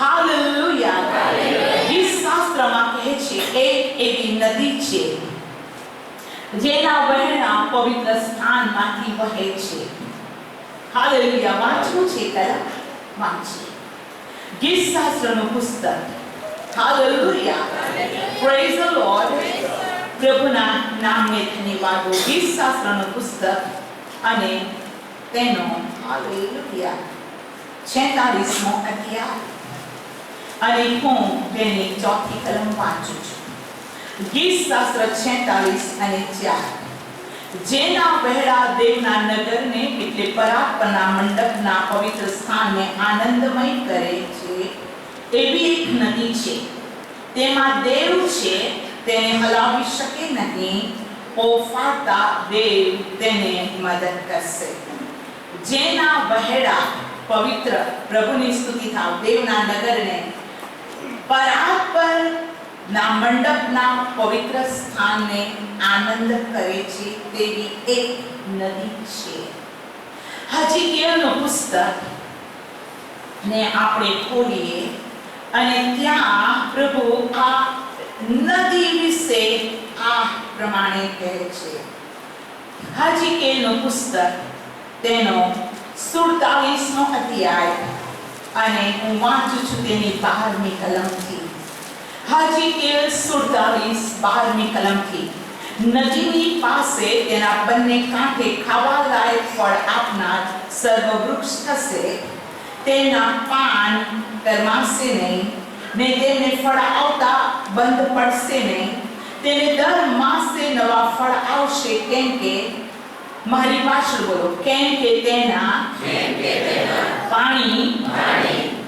હાલેલુયા. શાસ્ત્રમાં કહે છે એક એવી નદી છે જેના વહેણા પવિત્ર સ્થાનમાંથી વહે છે. હાલેલુયા. વાંચવું છે, કયા વાંચીએ. ગીત શાસ્ત્રનું પુસ્તક. હાલેલુયા. Praise the lord. પ્રભુના નામને ધન્યવાદ. ગીત શાસ્ત્રનું પુસ્તક અને તેનો હાલેલુયા 46મો અધ્યાય. અને હું તેની 4થી કલમ વાંચું છું. ગીત શાસ્ત્ર 46 અને 4. જેના વહેડા દેવના નગરને એટલે પરાત્પરના મંડપના પવિત્ર સ્થાનને આનંદમય કરે છે, એવી એક નદી છે. તેમાં દેવ છે, તેને હલાવી શકે નહીં. ઓફાતા દેવ તેને મદદ કરશે. જેના વહેડા પવિત્ર, પ્રભુની સ્તુતિ થાવ, દેવના નગરને પરાત્પરના મંડપના પવિત્ર સ્થાનને આનંદ કરે છે, તેવી એક નદી છે. હજકીએલનું પુસ્તક ને આપણે ખોલીએ અને ત્યાં પ્રભુ આ નદી વિશે આ પ્રમાણે કહે છે. હજકીએલનું પુસ્તક તેનો 47મો અધ્યાય અને હું વાંચું છું તેની 12મી કલમથી. હજકીએલ 47 12મી કલમથી. નદીની પાસે તેના બંને કાંઠે ખાવા લાયક ફળ આપનાર સર્વવૃક્ષ થશે. તેના પાન કરમાશે નહીં ને તેને ફળ આવતા બંધ પડશે નહીં. તેને દર માસે નવા ફળ આવશે, કેમ કે મારી પાછળ બોલો, કેમ કે તેના પાણી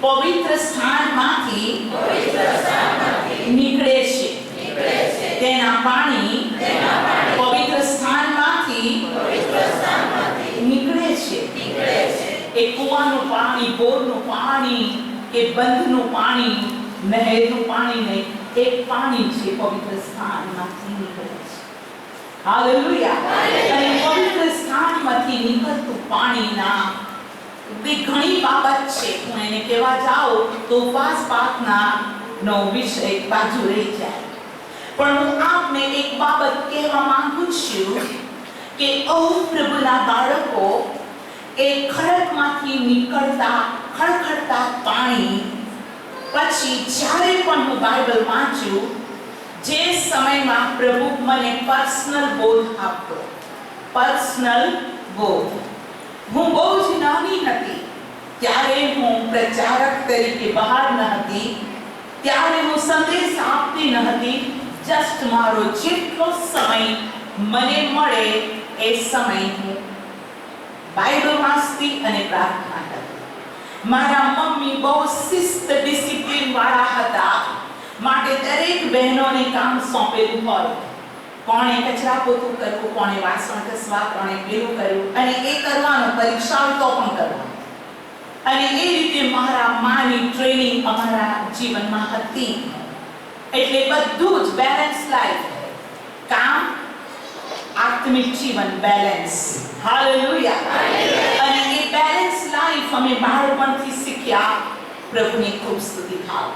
પવિત્ર સ્થાનમાંથી નીકળે છે. તેના પાણી પવિત્ર સ્થાનમાંથી નીકળે છે. એ કુવાનું પાણી, બોરનું પાણી કે બંધનું પાણી, નહેરનું પાણી નહીં, એક પાણી છે પવિત્ર સ્થાનમાંથી નીકળે છે. હાલેલુયા. અને પવિત્ર સ્થાનમાંથી નીકળતું પાણીના ઘણી બાબત છે. હું એને કહેવા જાઉં તો ઉપવાસ પ્રાર્થનાનો વિષય બાજુ રહી જાય. પણ હું આપને એક બાબત કહેવા માંગુ છું કે પ્રભુના બાળકો એ ખડકમાંથી નીકળતા ખડખડતા પાણી પછી જ્યારે પણ હું બાઇબલ વાંચું, જે સમયમાં પ્રભુ મને પર્સનલ બોધ આપતો, પર્સનલ બોધ. હું બહુ જ નાની હતી ત્યારે હું પ્રચારક તરીકે બહાર ન હતી, ત્યારે હું સંદેશ આપતી ન હતી. જસ્ટ મારો જેટલો સમય મને મળે એ સમય હું બાઇબલ વાંચતી અને પ્રાર્થના કરતી. મારા મમ્મી બહુ શિસ્ત ડિસિપ્લિન વાળા હતા, માટે દરેક બહેનોને કામ સોંપેલું હોય. કોણે કચરા પોતું કરવું, કોણે વાસણ ઘસવા, કોણે પેલું કરવું, અને એ કરવાનું, પરીક્ષા તો પણ કરવાનું. અને એ રીતે મારા માની ટ્રેનિંગ અમારા જીવનમાં હતી. એટલે બધું જ બેલેન્સ લાઈફ, કામ, આત્મિક જીવન, બેલેન્સ. હાલેલુયા. અને એ બેલેન્સ લાઈફ અમે બાળપણથી શીખ્યા. પ્રભુની ખૂબ સ્તુતિ થાવ.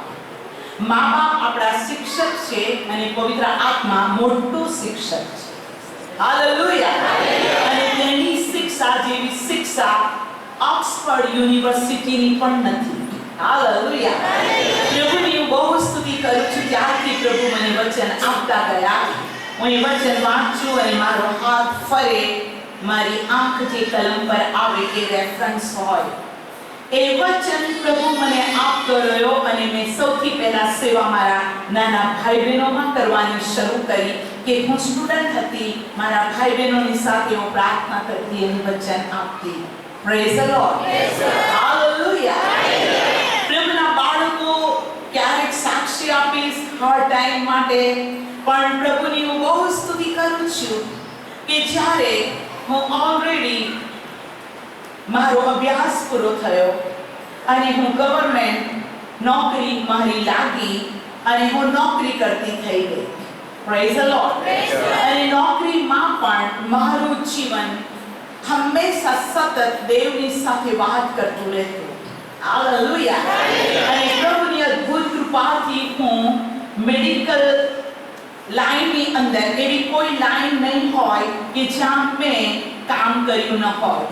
મા બાપ આપણા શિક્ષક છે અને પવિત્ર આત્મા મોટું શિક્ષક છે. હાલેલુયા. અને તેની શિક્ષા જેવી શિક્ષા ઓક્સફર્ડ યુનિવર્સિટીની પણ નથી. હાલેલુયા. પ્રભુની હું બહુ સ્તુતિ કરું છું. ત્યારથી પ્રભુ મને વચન આપતા ગયા. હું એ વચન વાંચું અને મારો હાથ ફરે, મારી આંખ જે કલમ પર આવે એ રેફરન્સ હોય. એ વચન પ્રભુ મને આપતો રહ્યો અને મેં સૌથી પહેલા સેવા મારા નાના ભાઈ બહેનોમાં કરવાની શરૂ કરી. કે હું સ્ટુડન્ટ હતી, મારા ભાઈ બહેનોની સાથે હું પ્રાર્થના કરતી અને વચન આપતી. Praise the Lord. હાલેલુયા. પ્રભુના બાળકો ક્યારેક સાક્ષી આપીશ હર ટાઈમ માટે, પણ પ્રભુની હું બહુ સ્તુતિ કરું છું કે જ્યારે હું ઓલરેડી મારો અભ્યાસ પૂરો થયો અને હું ગવર્મેન્ટ નોકરી મારી લાગી અને હું નોકરી કરતી થઈ ગઈ. Praise the lord. અને નોકરીમાં પણ મારું જીવન હંમેશા સતત દેવની સાથે વાત કરતું રહેતું. હાલેલુયા. અને પ્રભુની અદ્ભુત કૃપાથી હું મેડિકલ લાઈનની અંદર એવી કોઈ લાઈન નહીં હોય કે જ્યાં મેં કામ કર્યું ન હોય.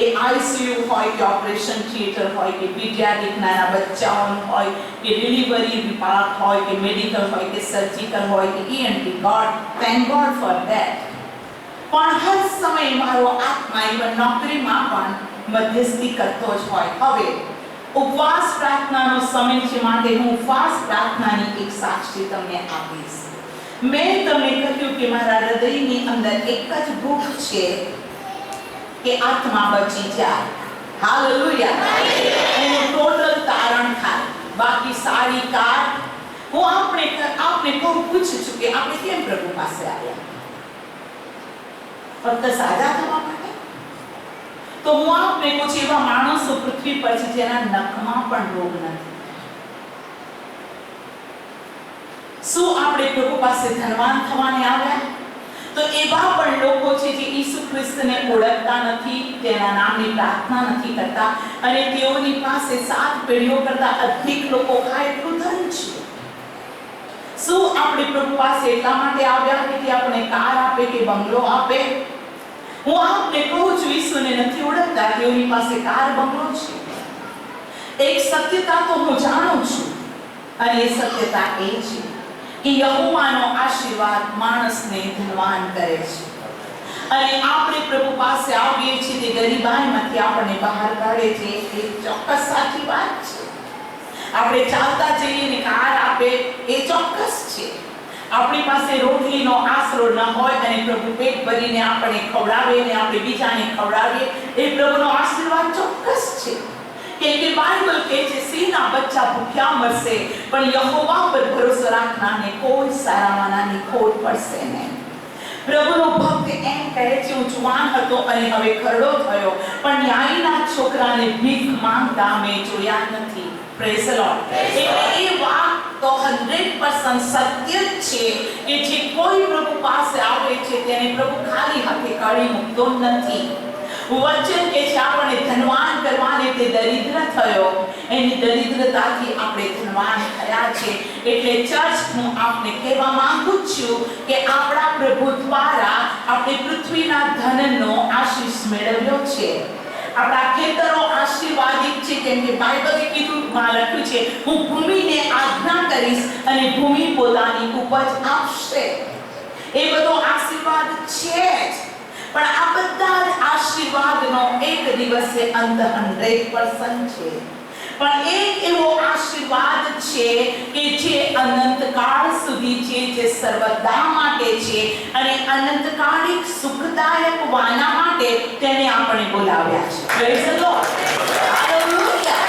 એ આઈસીયુ હોય કે ઓપરેશન થિયેટર હોય કે પીડિયાટ્રિક નાના બચ્ચાઓનું હોય કે ડિલિવરી વિભાગ હોય કે મેડિકલ હોય કે સર્જિકલ હોય કે ENT. God, thank God for that. પણ હર સમય મારો આત્મા ઇવન નોકરીમાં પણ મધ્યસ્થી કરતો જ હોય. હવે ઉપવાસ પ્રાર્થનાનો સમય છે, માટે હું ઉપવાસ પ્રાર્થનાની એક સાક્ષી તમને આપીશ. મેં તમને કહ્યું કે મારા હૃદયની અંદર એક જ ભૂખ છે કે આત્મા બચી જાય. હાલેલુયા. એનું ટોટલ તારણ થાય. બાકી સારી કાર. હું આપણે કોઈ પૂછું છું કે આપણે કેમ પ્રભુ પાસે આવ્યા? ફક્ત સાજા થવા માટે? તો હું આપને પૂછું, એવા માણસો પૃથ્વી પર છે જેના નખમાં પણ રોગ નથી. શું આપણે પ્રભુ પાસે ધનવાન થવાને આવ્યા? તો એવા પણ લોકો છે જે ઈસુ ખ્રિસ્તને ઓળખતા નથી, તેના નામની પ્રાર્થના નથી કરતા અને તેઓની પાસે 7 પેઢીઓ કરતા અધિક લોકો ખાય એટલું ધન છે. શું આપણે પ્રભુ પાસે એટલા માટે આવ્યા કે આપણે કાર આપે કે બંગલો આપે? હું આપને કહું છું, ઈસુને નથી ઓળખતા, તેઓની પાસે કાર બંગલો છે. એક સત્યતા તો હું જાણું છું અને એ સત્યતા એ છે કે યહોવાનો આશીર્વાદ માણસને ધનવાન કરે છે. અને આપણે પ્રભુ પાસે આવીએ છીએ તે ગરીબાઈમાંથી આપણને બહાર કાઢે છે. એ ચોક્કસ સાચી વાત છે. આપણે ચાલતા જઈએ ને કાર આપે એ ચોક્કસ છે. આપણી પાસે રોટલીનો આશરો ન હોય અને પ્રભુ પેટ ભરીને આપણે ખવડાવે ને આપણે બીજાને ખવડાવીએ, એ પ્રભુનો આશીર્વાદ ચોક્કસ છે. કેમ કે બાઇબલ કહે છે સિંહના બચ્ચા ભૂખ્યા મરશે પણ યહોવા પર ભરોસો રાખનારને કોઈ સારામાંની ખોટ પડશે નહીં. પ્રભુનો ભક્ત એમ કહે છે, હું જુવાન હતો અને હવે ખરડો થયો પણ ન્યાયના છોકરાને ભીખ માંગતા મેં જોયા નથી. Praise the lord. એટલે એ વાત તો 100% સત્ય છે કે જે કોઈ પ્રભુ પાસે આવે છે તેને પ્રભુ ખાલી હાથે કાઢી મૂકતો નથી. વચન કે છે આપણે ધનવાન કરવાને તે દરિદ્ર થયો, એની દરિદ્રતાથી આપણે ધનવાન થયા છે. એટલે ચર્ચ હું આપને કહેવા માંગુ છું કે આપણા પ્રભુ દ્વારા આપણે પૃથ્વીના ધનનો આશીષ મેળવ્યો છે. આપણા ખેતરો આશીર્વાદિત છે કેમ કે બાઇબલે કીધું, માં લખ્યું છે, હું ભૂમિને આજ્ઞા કરીશ અને ભૂમિ પોતાની ઉપજ આપશે. એ બધો આશીર્વાદ છે જ. પણ આ બધા જ આશીર્વાદનો એક દિવસે અંત 100% છે. પણ એક એવો આશીર્વાદ છે કે જે અનંતકાળ સુધી છે, જે સર્વદા માટે છે અને અનંતકાળિક સુખદાયક વાના માટે તેને આપણે બોલાવ્યા છે. Praise the Lord. હાલેલુયા.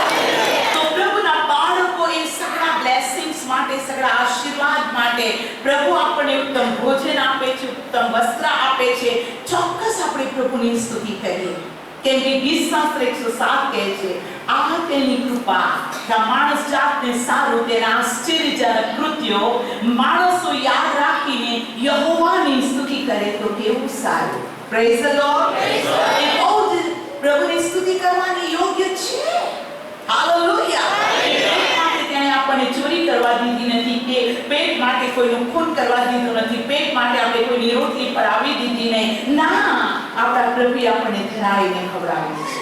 તો પ્રભુના બાળકો એ સગળા બ્લેસિંગ્સ માટે, સગળા આશીર્વાદ માટે પ્રભુ આપણને ઉત્તમ ભોજન આપે છે, ઉત્તમ વસ્ત્ર આપે છે. ચોક્કસ આપણે પ્રભુની સ્તુતિ કરીએ. કેમ કે ગીત શાસ્ત્ર 107 કહે છે, આ તેની કૃપા કે માણસ જાતને સારું તેના આશ્ચર્યજનક કૃત્યો માણસો યાદ રાખીને યહોવાની સ્તુતિ કરે તો કેવું સારું. Praise the Lord. એ બહુ જ પ્રભુની સ્તુતિ કરવાની યોગ્ય છે. હાલેલુયા. તેને આપણને ચોરી કરવા દીધી નથી, કે પેટ માટે કોઈનું ખૂન કરવા દીધું નથી, પેટ માટે આપણે કોઈની રોટલી પડાવી દીધી નહીં. ના, આપણા પ્રભુએ આપણને ધરાવીને ખવડાવી છે.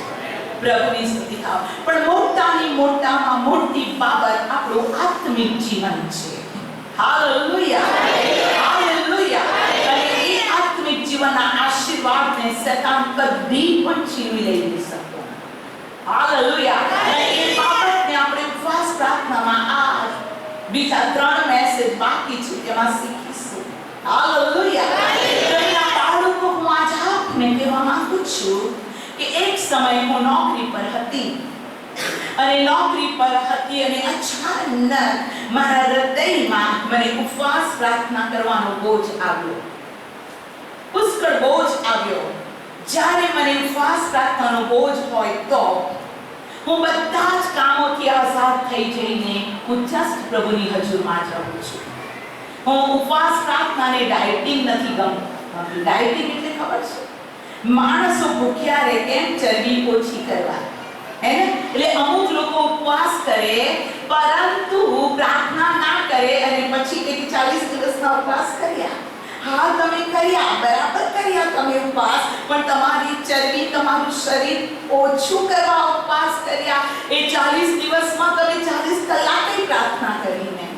પ્રભુની સ્તુતિ થાવ. પણ મોટાની મોટામાં મોટી બાબત આપણું આત્મિક જીવન છે. હાલેલુયા. હાલેલુયા. અને એ આત્મિક જીવનના આશીર્વાદને શૈતાન કદી પણ છીનવી લઈ નહીં શકતો. હાલેલુયા. અને એ બાબતને આપણે ઉપવાસ પ્રાર્થનામાં આ બીજા 3 મેસેજ બાકી છે તેમાં શીખીશું. હાલેલુયા. તેના બાળકો હું આજ આપને કહેવા માંગુ છું કે એક સમય હું નોકરી પર હતી અને અચાનક મારા હૃદયમાં મને ઉપવાસ પ્રાર્થના કરવાનો બોજ આવ્યો. પુષ્કળ બોજ આવ્યો. જ્યારે મને ઉપવાસ પ્રાર્થનાનો બોજ હોય તો હું બધા જ કામોથી આઝાદ થઈ જઈને હું જસ્ટ પ્રભુની હજુરમાં જાઉં છું. હું ઉપવાસ પ્રાર્થનાને ડાયટિંગ નથી ગમતું. ડાયટિંગ એટલે ખબર છે? માણસો ભૂખ્યા રહે કેમ ચરબી ઓછી કરવા, હે ને? એટલે અમુક લોકો ઉપવાસ કરે પરંતુ પ્રાર્થના ના કરે અને પછી 40 દિવસના ઉપવાસ કર્યા. હા, તમે કર્યા, બરાબર કર્યા તમે ઉપવાસ, પણ તમારી ચરબી, તમારું શરીર ઓછું કરવા ઉપવાસ કર્યા. એ 40 દિવસમાં તમે 40 કલાકે પ્રાર્થના કરીને,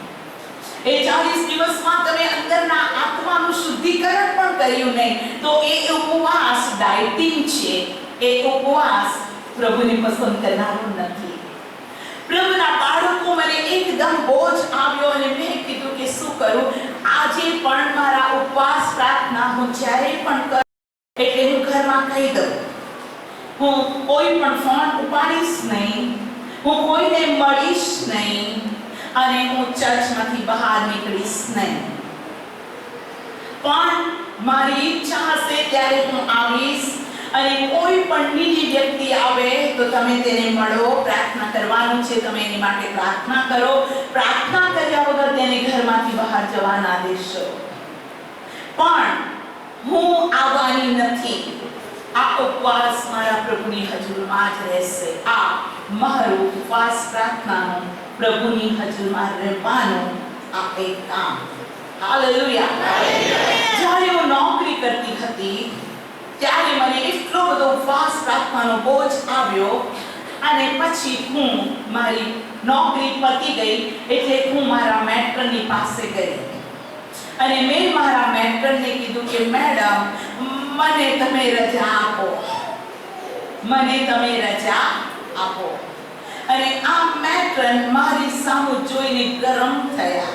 એ 40 દિવસમાં તમે અંદરના આત્માનું શુદ્ધિકરણ પણ કર્યું નહીં. તો એ ઉપવાસ ડાયટિંગ છે. એ ઉપવાસ પ્રભુને પસંદ કરનારો નથી. પ્રભુના બાળકો, મને એકદમ બોજ આવ્યો અને મેં કીધું કે શું કરું. આજે પણ મારા ઉપવાસ પ્રાર્થના હું જ્યારે પણ કરું એટલે હું ઘરમાં કહી દઉં, હું કોઈ પણ ફોન ઉપાડીશ નહીં, હું કોઈને મળીશ નહીં અને હું ચર્ચમાંથી બહાર નીકળીશ નહીં. પણ મારી ઈચ્છા હશે ત્યારે હું આવીશ અને કોઈ પણ બીજી વ્યક્તિ આવે તો તમે તેને મળો. પ્રાર્થના કરવાનું છે, તમે એની માટે પ્રાર્થના કરો. પ્રાર્થના કર્યા વગર તેને ઘરમાંથી બહાર જવા ના દેશો. પણ હું આવવાની નથી, આ ઉપવાસ મારા પ્રભુની હજુરમાં જ રહેશે. આ મારો ઉપવાસ પ્રાર્થનાનો પ્રભુની હજુરમાં રહેવાનો આ એક કામ. હાલેલુયા. જ્યારે હું નોકરી કરતી હતી ત્યારે મને એટલો બધો ઉપવાસ પ્રાર્થનાનો બોજ આવ્યો, અને પછી હું મારી નોકરી પતી ગઈ એટલે હું મારા મેટ્રનની પાસે ગઈ અને મેં મારા મેટ્રનને કીધું કે મેડમ, મને તમે રજા આપો, મને તમે રજા આપો. અને આ મેટ્રન મારી સામે જોઈને ગરમ થયા.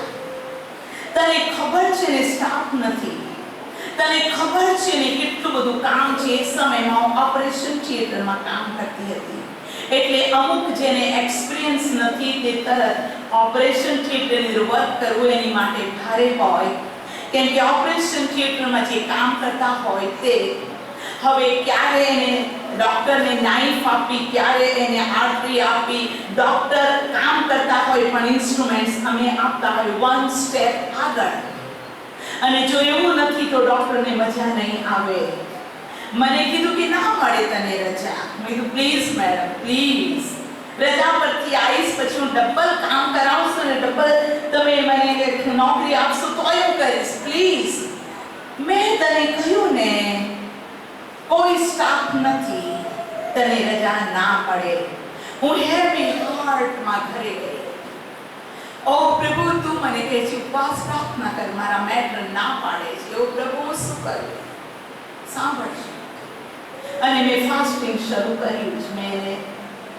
તને ખબર છે ને સ્ટાફ નથી, તને ખબર છે ને કેટલું બધું કામ છે. એ સમયમાં હું ઓપરેશન થિયેટરમાં કામ કરતી હતી, એટલે અમુક જેને એક્સપિરિયન્સ નથી તે તરત ઓપરેશન થિયેટરની વર્ક કરવું એની માટે ભારે હોય, કેમ કે ઓપરેશન થિયેટરમાં જે કામ કરતા હોય તે હવે ક્યારે એને ડોક્ટરને નાઇફ આપી, ક્યારે એને આર્ટરી આપી, ડોક્ટર કામ કરતા હોય પણ ઇન્સ્ટ્રુમેન્ટ્સ અમે આપતા હોય વન સ્ટેપ આગળ. અને જો એવું નથી તો ડોક્ટરને મજા નહીં આવે. મને કીધું કે ના મળે તને રજા. મેં કીધું પ્લીઝ મેડમ, પ્લીઝ, રજા પરથી આવીશ પછી હું ડબલ કામ કરાવશું ને ડબલ તમે મને નોકરી આપશો તો હું કરીશ, પ્લીઝ. મેં તને કહ્યું ને કોઈ સ્ટાફ નથી, તને રજા ના પડે. હું હેવી હાર્ટમાં ઘરે ગઈ. ઓ પ્રભુ, તું મને કહે છે ઉપવાસ પ્રાર્થના કર, મારા મેટ્રન ના પાડે છે. ઓ પ્રભુ, હું શું કરું? સાંભળશે. અને મેં ફાસ્ટિંગ શરૂ કર્યું જ, મેં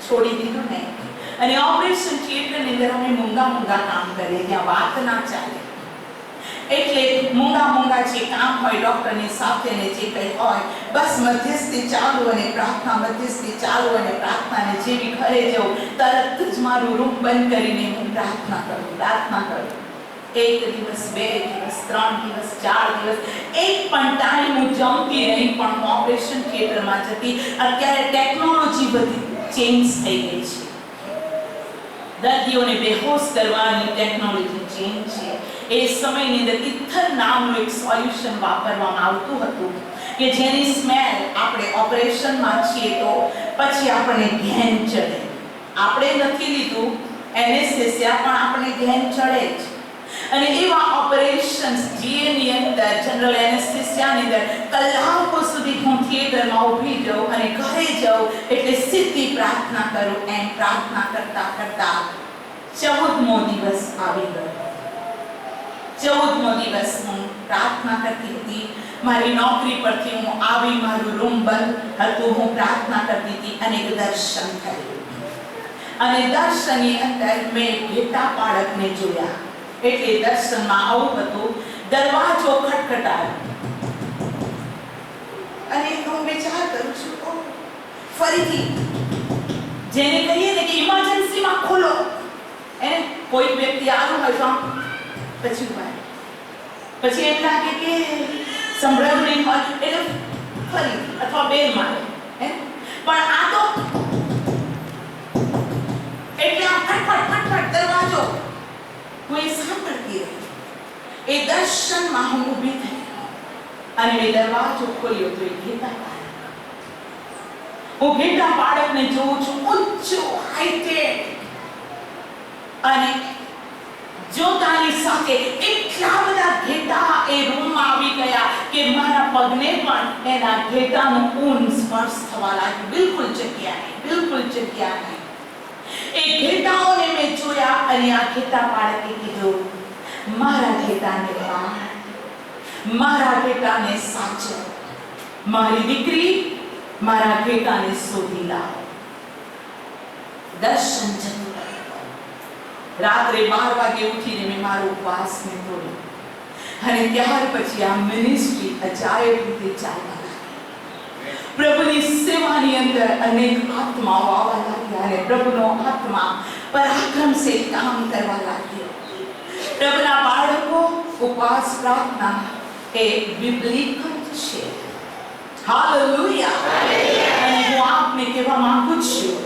છોડી દીધું નહીં. અને ઓપરેશન થિયેટરની અંદર અમે મૂંગા કામ કરીએ, ત્યાં વાત ના ચાલે. એટલે મૂંગા જે કામ હોય ડોક્ટરની સાથે ને જે કંઈ હોય, બસ મધ્યસ્થી ચાલુ અને પ્રાર્થના, મધ્યસ્થી ચાલુ અને પ્રાર્થના. ને જેવી ઘરે જવું તરત જ મારું રૂમ બંધ કરીને હું પ્રાર્થના કરું. 1 દિવસ, 2 દિવસ, 3 દિવસ, 4 દિવસ, એક પણ ટાઈમ હું જમતી નહીં, પણ હું ઓપરેશન થિયેટરમાં જતી. અત્યારે ટેકનોલોજી બધી ચેન્જ થઈ ગઈ છે, દર્દીઓને બેહોશ કરવાની ટેકનોલોજી ચેન્જ છે. એ સમયની અંદર ઇથર નામનું એક સોલ્યુશન વાપરવામાં આવતું હતું કે જેની સ્મેલ આપણે ઓપરેશનમાં છીએ તો પછી આપણે ઘેન ચડે. આપણે નથી લીધું એનેસ્થેસિયા, પણ આપણે ઘેન ચડે જ. અને એવા ઓપરેશન્સ જીએની અંદર, જનરલ એનેસ્થેસિયાની અંદર કલાકો સુધી હું થિયેટરમાં ઊભી જાઉં અને ઘરે જાઉં એટલે સીધી પ્રાર્થના કરું. એમ પ્રાર્થના કરતા 14મો દિવસ આવી ગયો. 14મો દિવસ હું પ્રાર્થના કરતી હતી. મારી નોકરી પરથી હું આવી, મારું રૂમ બંધ હતું, હું પ્રાર્થના કરતી હતી અને એક દર્શન થયું. અને દર્શનની અંદર મેં ઘેટા બાળકને જોયા. એટલે દર્શનમાં આવું હતું, દરવાજો ખટખટાયો અને હું વિચાર કરું છું, ફરીથી જેને કહીએ ને કે ઇમરજન્સીમાં ખોલો, એને કોઈ વ્યક્તિ આવ્યું હોય તો પછી પછી એમ લાગે કે સંભળાયું નહીં હોય એટલે ફરી અથવા બે મારે. પણ આ તો એટલે આ ફટફટ દરવાજો હું એ સાંભળતી રહી. એ દર્શનમાં હું ઊભી થઈ અને મેં દરવાજો ખોલ્યો તો એ ઘેટા બાળક. હું ઘેટા બાળકને જોઉં છું, ઊંચું, હાઈટેડ, અને જોતાની સાથે એટલા બધા ઘેટા એ રૂમમાં આવી ગયા કે મારા પગને પણ એના ઘેટાનું ઊન સ્પર્શ થવા લાગ્યું. બિલકુલ જગ્યા નહીં. એ ઘેટાઓને મેં જોયા અને આ ઘેટા બાળકે કીધું, મારા ઘેટાને પાળ, મારા ઘેટાને સાચવ, મારી દીકરી મારા ઘેટાને શોધી લાવ. દર્શન જતું રહ્યું. રાત્રે 12 વાગે ઉઠીને મેં મારો ઉપવાસને તોડ્યો અને ત્યાર પછી આ મિનિસ્ટ્રી અજાયબ રીતે ચાલવા લાગી. પ્રભુની સેવાની અંદર અનેક આત્માઓ આવવા લાગ્યા અને પ્રભુનો આત્મા પરાક્રમ સે કામ કરવા લાગ્યો. પ્રભુના બાળકો, ઉપવાસ પ્રાર્થના એ બિબ્લિકલ છે. હાલેલુયા. અને હું આપને કહેવા માંગુ છું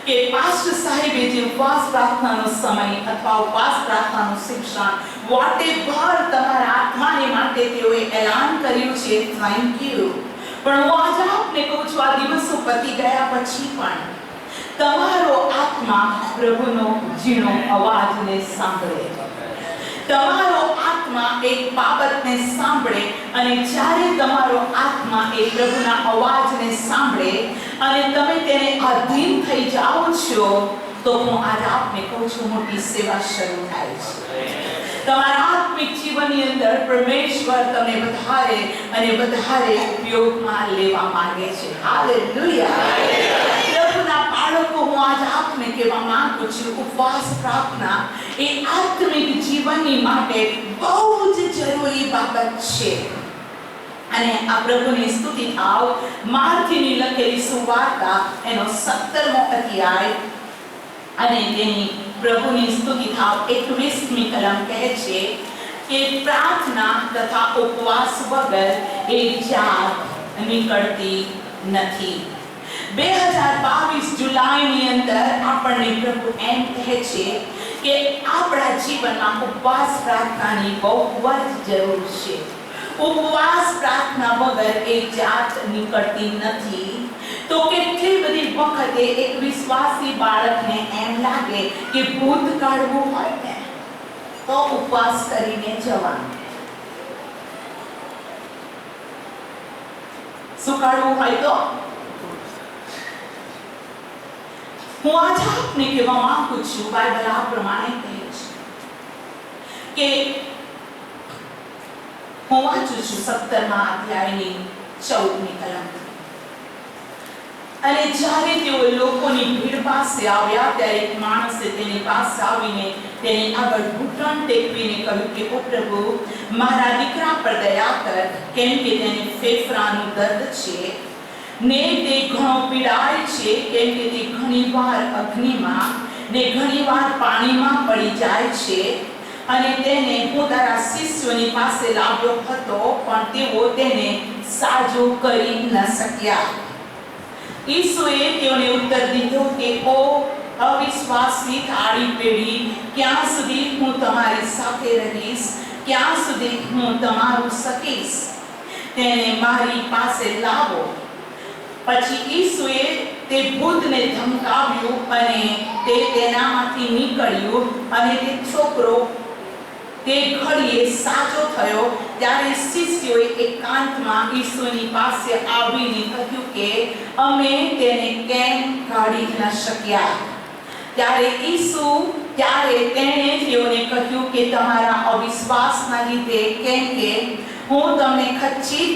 કે પાસ્ટર સાહેબે જે ઉપવાસ પ્રાર્થનાનો સમય અથવા ઉપવાસ પ્રાર્થનાનું શિક્ષણ વોટેવર તમારા આત્માને માટે તેઓએ એલાન કર્યું છે, થેન્ક યુ. પણ હું આજે આપને કહું છું, આ દિવસો પતી ગયા પછી પણ તમારો આત્મા પ્રભુનો ઝીણો અવાજને સાંભળે. તમારો આત્મા એક બાબતને સાંભળે અને જ્યારે તમારો આત્મા એ પ્રભુના અવાજને સાંભળે અને તમે તેને અધીન થઈ જાઓ છો, તો હું આજે આપને કહું છું, મોટી સેવા શરૂ થાય છે. તમારા આત્મિક જીવનની અંદર પરમેશ્વર તમને વધારે અને વધારે ઉપયોગમાં લેવા માંગે છે. હાલેલુયા. પ્રભુના બાળકો, હું આજે આપને કહેવા માંગુ છું, ઉપવાસ પ્રાર્થના એ આત્મિક જીવનની માટે બહુ જ જરૂરી બાબત છે. અને આ પ્રભુની સ્તુતિ થાવ. માર્થીની લખેલી સુવાર્તા એનો 17મો અધ્યાય અને તેની પ્રભુની સ્તુતિ થાવ 21મી કલમ કહે છે કે પ્રાર્થના તથા ઉપવાસ વગર એ જાત નીકળતી નથી. 2022 જુલાઈની અંદર આપણને પ્રભુ એમ કહે છે કે આપણા જીવનમાં ઉપવાસ પ્રાર્થનાની બહુ જ જરૂર છે. ઉપવાસ પ્રાર્થના વગર એ જાત નીકળતી નથી. તો કેટલી બધી વખતે એક વિશ્વાસી બાળકને એમ લાગે કે ભૂત કાઢવું હોય ને તો ઉપવાસ કરીને જવાનું. શું કાઢવું હોય તો? હું આજે આપને કહેવા માંગુ છું, બાઇબલ આ પ્રમાણે કહે છે કે હું વાંચું છું 17મા અધ્યાયની 14મી કલમ. અને જ્યારે તેઓ લોકોની ભીડ પાસે આવ્યા ત્યારે એક માણસે તેની પાસે આવીને તેની આગળ ઘૂંટણ ટેકવીને કહ્યું કે ઓ પ્રભુ, મારા દીકરા પર દયા કર, કેમ કે તેને ફેફસાનું દર્દ છે ને તે ઘણો પીડાય છે, કેમ કે તે ઘણીવાર અગ્નિમાં ને ઘણીવાર પાણીમાં પડી જાય છે. અને તેને હું તારા શિષ્યોની પાસે લાવ્યો હતો, પણ તેઓ તેને સાજો કરી ન શક્યા. ઈસુએ તેઓને ઉત્તર દીધો કે ઓ અવિશ્વાસી આડી પેઢી, ક્યાં સુધી હું તમારી સાથે રહીશ? ક્યાં સુધી હું તમારું શકીશ? તેને મારી પાસે લાવો. પછી ઈસુએ તે ભૂતને ધમકાવ્યું અને તે તેનામાંથી નીકળ્યું અને તે છોકરો તે ઘડીએ સાજો થયો. ત્યારે શિષ્યોએ એકાંતમાં ઈસુની પાસે આવીને કહ્યું કે અમે તેને કેમ કાઢી ન શક્યા? ત્યારે તેણે તેઓને કહ્યું કે તમારા અવિશ્વાસના લીધે, કેમ કે હું તમને ખચીત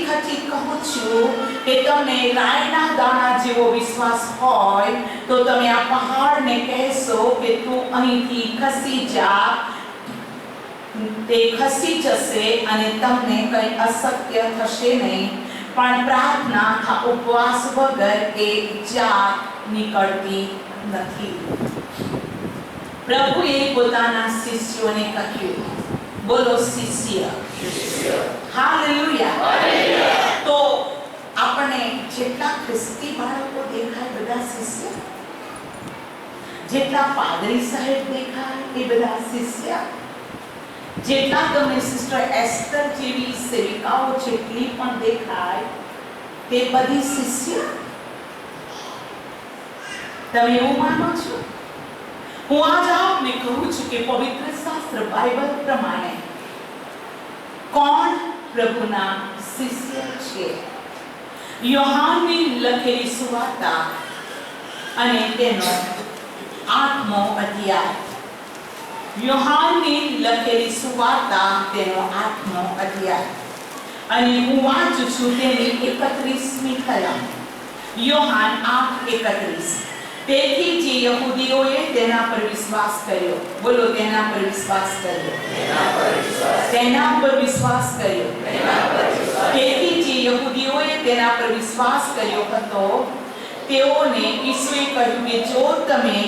કહું છું કે તમને રાઈના દાણા જેવો વિશ્વાસ હોય તો તમે આ પહાડને કહેશો કે તું અહીંથી ખસી જા, તે ખસી જશે અને તમને કંઈ અશક્ય થશે નહીં. પણ પ્રાર્થના આ ઉપવાસ વગર એ જાત નીકળતી નથી. પ્રભુએ પોતાના શિષ્યોને કહ્યું, બોલો શિષ્ય. હાલેલુયા. તો આપણે જેટલા ખ્રિસ્તી બાળકો દેખાય બધા શિષ્ય, જેટલા પાદરી સાહેબ દેખાય એ બધા શિષ્ય, જેટલા તમને સિસ્ટર એસ્ટર જેવી સેવિકાઓ જેટલી પણ દેખાય તે બધી શિષ્ય. તમે એવું માનો છો? હું આજ આપને કહું છું કે પવિત્ર શાસ્ત્ર બાઇબલ પ્રમાણે કોણ પ્રભુના શિષ્ય છે? યોહાનની લખેલી સુવાર્તા અને તેનો 8મો અધ્યાય. યોહાનની લખેલી સુવાર્તા તેનો 8મો અધ્યાય અને હું વાંચું છું તેની 31મી કલમ. યોહાન 8:31. તેથી જે યહૂદીઓએ તેના પર વિશ્વાસ કર્યો, બોલો તેના પર વિશ્વાસ કર્યો, તેના પર વિશ્વાસ કર્યો. તેથી જે યહૂદીઓએ તેના પર વિશ્વાસ કર્યો હતો તેઓને ઈસુએ કહ્યું કે જો તમે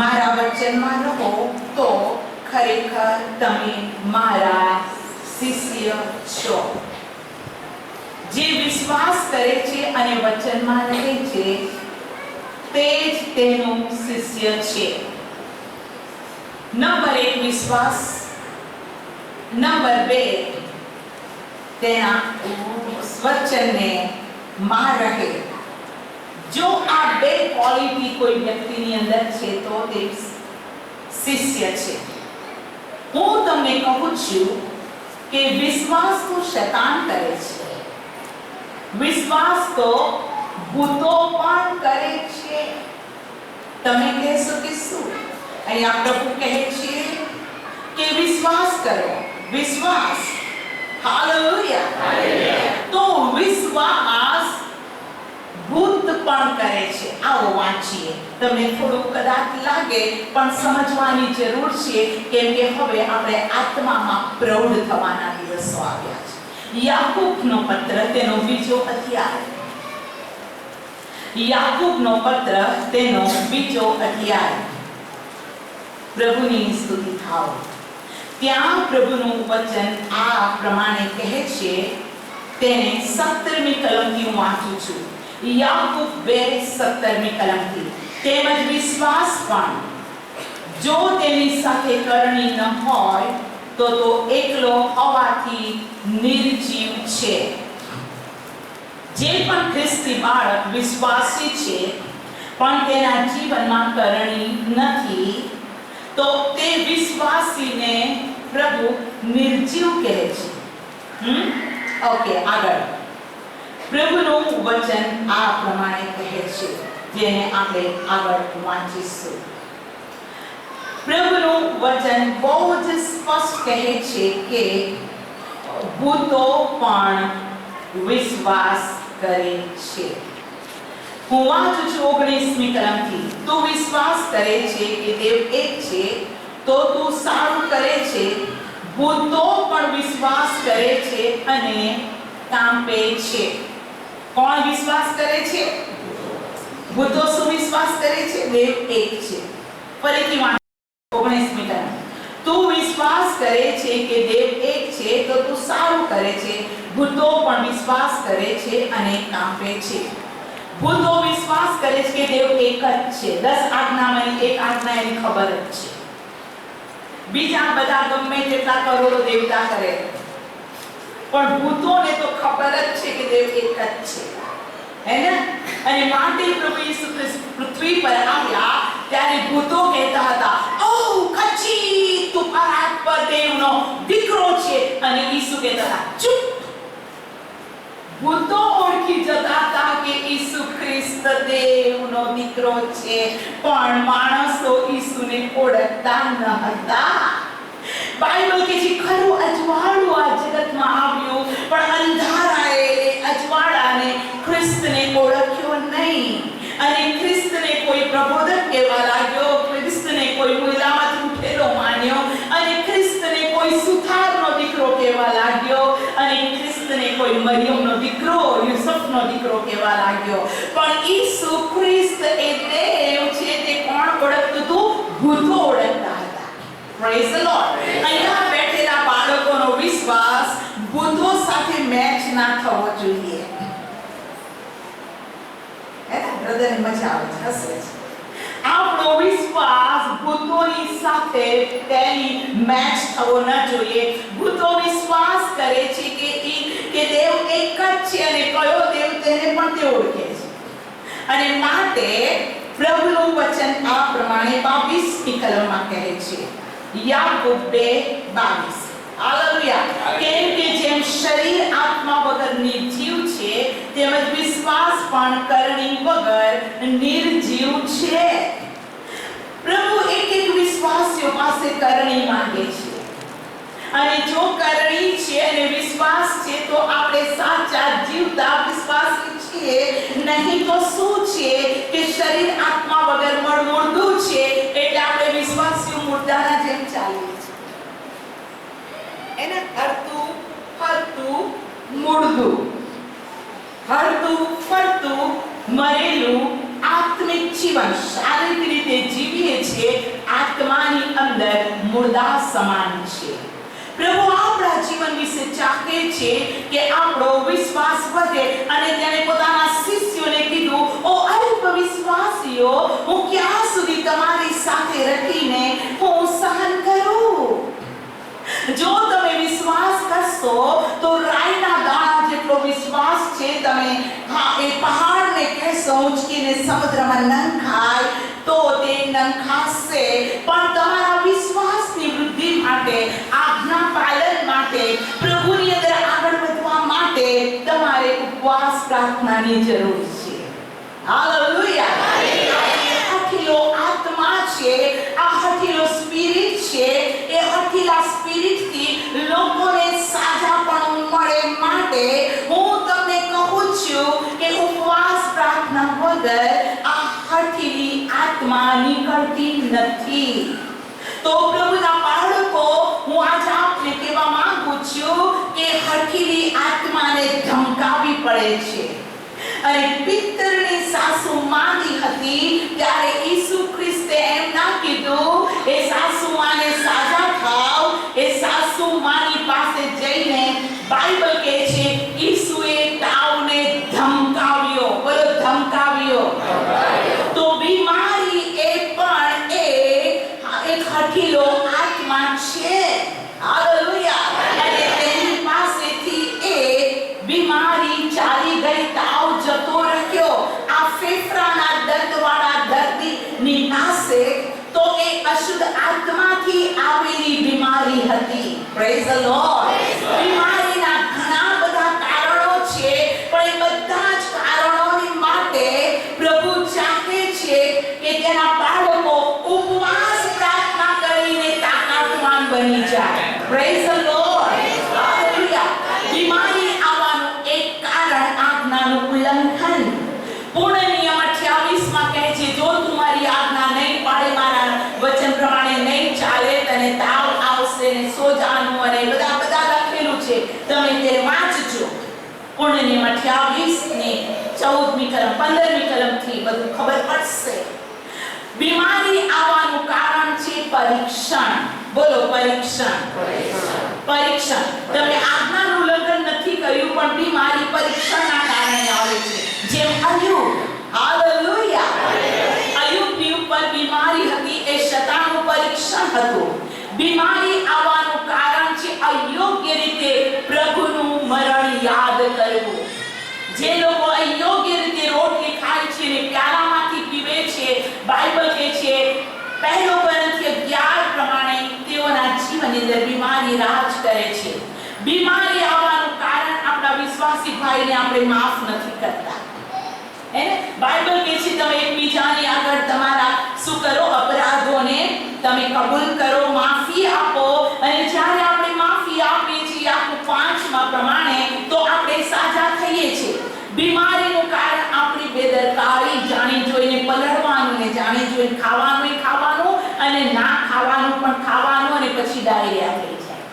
મારા વચનમાં રહો તો ખરેખર તમે મારા શિષ્ય છો. જે વિશ્વાસ કરે છે અને વચનમાં રહે છે તે જ તેનો શિષ્ય છે. નંબર 1 વિશ્વાસ, નંબર 2 તેના વચનને માં રહે. જો આ બે ક્વોલિટી કોઈ વ્યક્તિની અંદર છે તો તે શિષ્ય છે. હું તમને કહું છું કે વિશ્વાસ તો શૈતાન કરે છે, વિશ્વાસ તો ભૂતો પણ કરે છે. તમે કહેશો કે શું? અહીંયા પ્રભુ કહે છે કે વિશ્વાસ કરો, વિશ્વાસ. હાલેલુયા. તો વિશ્વાસ ભૂત પણ કરે છે. આવો વાંચીએ. તમને થોડું કદાચ લાગે પણ સમજવાની જરૂર છે, કેમ કે હવે આપણે આત્મામાં પ્રૌઢ થવાના દિવસો આવ્યા છે. યાકૂબનો પત્ર તેનો 2 અધ્યાય, યાકૂબનો પત્ર તેનો 2 અધ્યાય. પ્રભુની સ્તુતિ થાઓ. ત્યાં પ્રભુનું વચન આ પ્રમાણે કહે છે. તેને 17મી કલમથી હું વાંચું છું. યાકૂબ 2:17મી કલમથી. તેમજ વિશ્વાસ પણ જો તેની સાથે કરણી ન હોય તો એકલો હોવાથી નિર્જીવ છે. જે પણ ખ્રિસ્તી બાળક વિશ્વાસી છે પણ તેના જીવનમાં કરણી નથી તો તે વિશ્વાસીને પ્રભુ નિર્જીવ કહે છે. ઓકે, આગળ પ્રભુનું વચન આ પ્રમાણે કહે છે, જેને આપણે આગળ વાંચીશું. પ્રભુનું વચન બહુ જ સ્પષ્ટ કહે છે કે ભૂતો પણ વિશ્વાસ કરે છે. હું વાંચું છું 19મી કલમથી. તું વિશ્વાસ કરે છે કે દેવ એક છે તો તું સારું કરે છે. ભૂતો પણ વિશ્વાસ કરે છે અને કાંપે છે. કોણ વિશ્વાસ કરે છે? ભૂતો શું વિશ્વાસ કરે છે? દેવ એક છે. ફરીથી વાંચો 19મી કલમ. તું વિશ્વાસ કરે છે કે દેવ એક છે તો તું સારું કરે છે. ભૂતો પણ વિશ્વાસ કરે છે અને કાંપે છે. ભૂતો વિશ્વાસ કરે છે કે દેવ એક જ છે. 10 આજ્ઞામાંની એક આજ્ઞા એની ખબર જ છે. બીજા બધા ગમે તેટલા કરોડો દેવતા કરે પણ ભૂતોને તો ખબર જ છે કે દેવ એક જ છે, હે ને? અને માટે પ્રભુ ઈસુ ખ્રિસ્ત પૃથ્વી પર આવ્યા ત્યારે ભૂતો કહેતા હતા, ઓ ખચી તું પરાત્પર દેવનો દીકરો છે. અને ઈસુ કહેતા હતા, ચૂપ. ભૂતો ઓળખી જતા હતા કે ઈસુ ખ્રિસ્ત દેવનો દીકરો છે, પણ માણસો ઈસુને ઓળખતા ન હતા. બાઇબલ કે છે ખરું અજવાળું આ જગતમાં આવ્યું પણ અંધારાએ અજવાળાને ખ્રિસ્તને ઓળખ્યો નહીં. અને ખ્રિસ્તને કોઈ પ્રબોધક કહેવા લાગ્યો, ખ્રિસ્તને કોઈ મુર્દામાંથી ઉઠેલો માન્યો, અને ખ્રિસ્તને કોઈ સુથારનો દીકરો કહેવા લાગ્યો, અને ખ્રિસ્તને કોઈ મરિયમનો દીકરો, યુસુફનો દીકરો કહેવા લાગ્યો. પણ ઈસુ ખ્રિસ્ત એ દેવ છે તે કોણ ઓળખતું હતું? ભૂતો ઓળખતા હતા. Praise the lord. અહીંયા બેઠેલા બાળકોનો વિશ્વાસ ભૂતો સાથે મેચ ના થવો જોઈએ. બ્રધર મજા આવે છે, હસે છે. આપણો વિશ્વાસ ભૂતોની સાથે તેની મેચ થવો ન જોઈએ. ભૂતો વિશ્વાસ કરે છે કે દેવ એક જ છે અને કયો દેવ તેને પણ તે ઓળખે છે. અને માટે પ્રભુનું વચન આ પ્રમાણે 22મી કલમમાં કહે છે. યાકૂબ 2:22. હાલેલુયા. કેમ કે જેમ શરીર આત્મા વગર નિર્જીવ છે તેમજ વિશ્વાસ પણ કરણી વગર નિર્જીવ છે. પ્રભુ એક વિશ્વાસીઓ પાસે કરણી માંગે છે. અને જો કરણી છે અને વિશ્વાસ છે તો આપણે સાચા જીવતા વિશ્વાસી છીએ. નહીં તો શું છે કે શરીર આત્મા વગર મુર્દું છે, એટલે આપણે વિશ્વાસીઓ મુર્દાના જેમ ચાલીએ છીએ. એને હરતું ફરતું મુર્દું, હરતું ફરતું મરેલું આત્મિક જીવન શારીરિક રીતે જીવીએ છીએ, આત્માની અંદર મુર્દા સમાન છે. પ્રભુ આપણા અમારા જીવન વિશે ચાહે છે કે આપણો વિશ્વાસ વધે અને તેણે પોતાના શિષ્યોને કીધું, ઓ અલ્પ વિશ્વાસીઓ, હું ક્યાં સુધી તમારી સાથે રહીને હું સહન કરું? જો તમે વિશ્વાસ કરશો તો રાઈના દાણા જેટલો વિશ્વાસ છે. તમે એ પહાડને કહેશો ઉંચકીને સમુદ્રમાં નંખાય તો તે નંખાશે. પણ તમારા વિશ્વાસની વૃદ્ધિ માટે, આજ્ઞા પાલન માટે, પ્રભુની અંદર આગળ વધવા માટે તમારે ઉપવાસ પ્રાર્થનાની જરૂર છે. હાલેલુયા. હઠીલો આત્મા છે, આ હઠીલો સ્પિરિટ છે. એ હઠીલા સ્પિરિટથી લોકોને સાજાપણું મળે માટે હું તમને કહું છું કે ઉપવાસ પ્રાર્થના વગર આ હઠીલી આત્મા નીકળતી નથી. તો પ્રભુના બાળકો, હું આજે આપને કહેવા માંગુ છું કે હઠીલી આત્માને ધમકાવી પડે છે. અને પિત્તરની સાસુ માંદી હતી ત્યારે ઈસુ ખ્રિસ્તે એમ ના કીધું, એ સાસુ માને સાજા થાવ. એ સાસુ માની પાસે જઈને બાઇબલ કહે છે ઈસુએ તાવને ધમકાવ્યો. બોલો, ધમકાવ્યો. તો બીમારી એ પણ એક હઠીલો આત્મા છે. હાલેલુયા. અને તેની પાસેથી એ બીમારી ચાલી ગઈ, તાવ જતો રહ્યો. આ ફેફડાના દર્દવાળા દર્દીની પાસે તો એ અશુદ્ધ આત્માથી આવેલી બીમારી હતી. Praise the lord. બીમારીના ઘણા બધા કારણો છે, પણ એ બધા જ કારણોની માટે પ્રભુ ચાહે છે કે તેના બાળકો ઉપવાસ પ્રાર્થના કરીને તાકાતવાન બની જાય. Praise the Lord. હાલેલુયા. બીમારી આવવાનું એક કારણ આજ્ઞાનું ઉલ્લંઘન. પૂર્ણ નિયમ 28 માં કહે છે, જો તું મારી આજ્ઞા નહીં પાળે, મારા વચન પ્રમાણે નહીં ચાલે, તને તાવ આવશે ને સોજાનું અને બધા લખેલું છે. તમે તે વાંચજો. પૂર્ણ નિયમ 28 ની 14મી કલમ 15મી કલમથી બધું ખબર પડશે. બીમારી આવવાનું કારણ છે પરીક્ષણ. બોલો, પરીક્ષણ. પરીક્ષણ. તમે આજ્ઞાનું ઉલ્લંઘન નથી કર્યું, પણ બીમારી પરીક્ષણના કારણે આવે છે. જેમ અયુબ. હાલેલુયા. અયુબની ઉપર બીમારી હતી, એ શૈતાનનું પરીક્ષણ હતું. બીમારી આવવાનું કારણ છે અયોગ્ય રીતે પ્રભુનું મરણ યાદ કરવું. જે લોકો અયોગ્ય રીતે રોટલી ખાય છે ને પ્યાલામાંથી પીવે છે, બાઇબલ કહે છે પહેલો કોરિન્થીય 11 પ્રમાણે તેઓના જીવનની અંદર બીમારી રાજ કરે છે. બીમારી આવવાનું કારણ આપણા વિશ્વાસી ભાઈને આપણે માફ નથી કરતા. બાઇબલ કહે છે તમે એકબીજાની આગળ તમારા શું કરો, અપરાધોને તમે કબૂલ કરો, માફી આપો. અને જ્યારે આપણે માફી આપીએ છીએ આખું 5માં પ્રમાણે, તો આપણે સાજા થઈએ છીએ. બીમારીનું કારણ આપણી બેદરકારી, જાણી જોઈને પલળવાનું ને જાણી જોઈને ખાવાનું અને ના ખાવાનું પણ ખાવાનું, અને પછી ડાયરિયા થઈ જાય.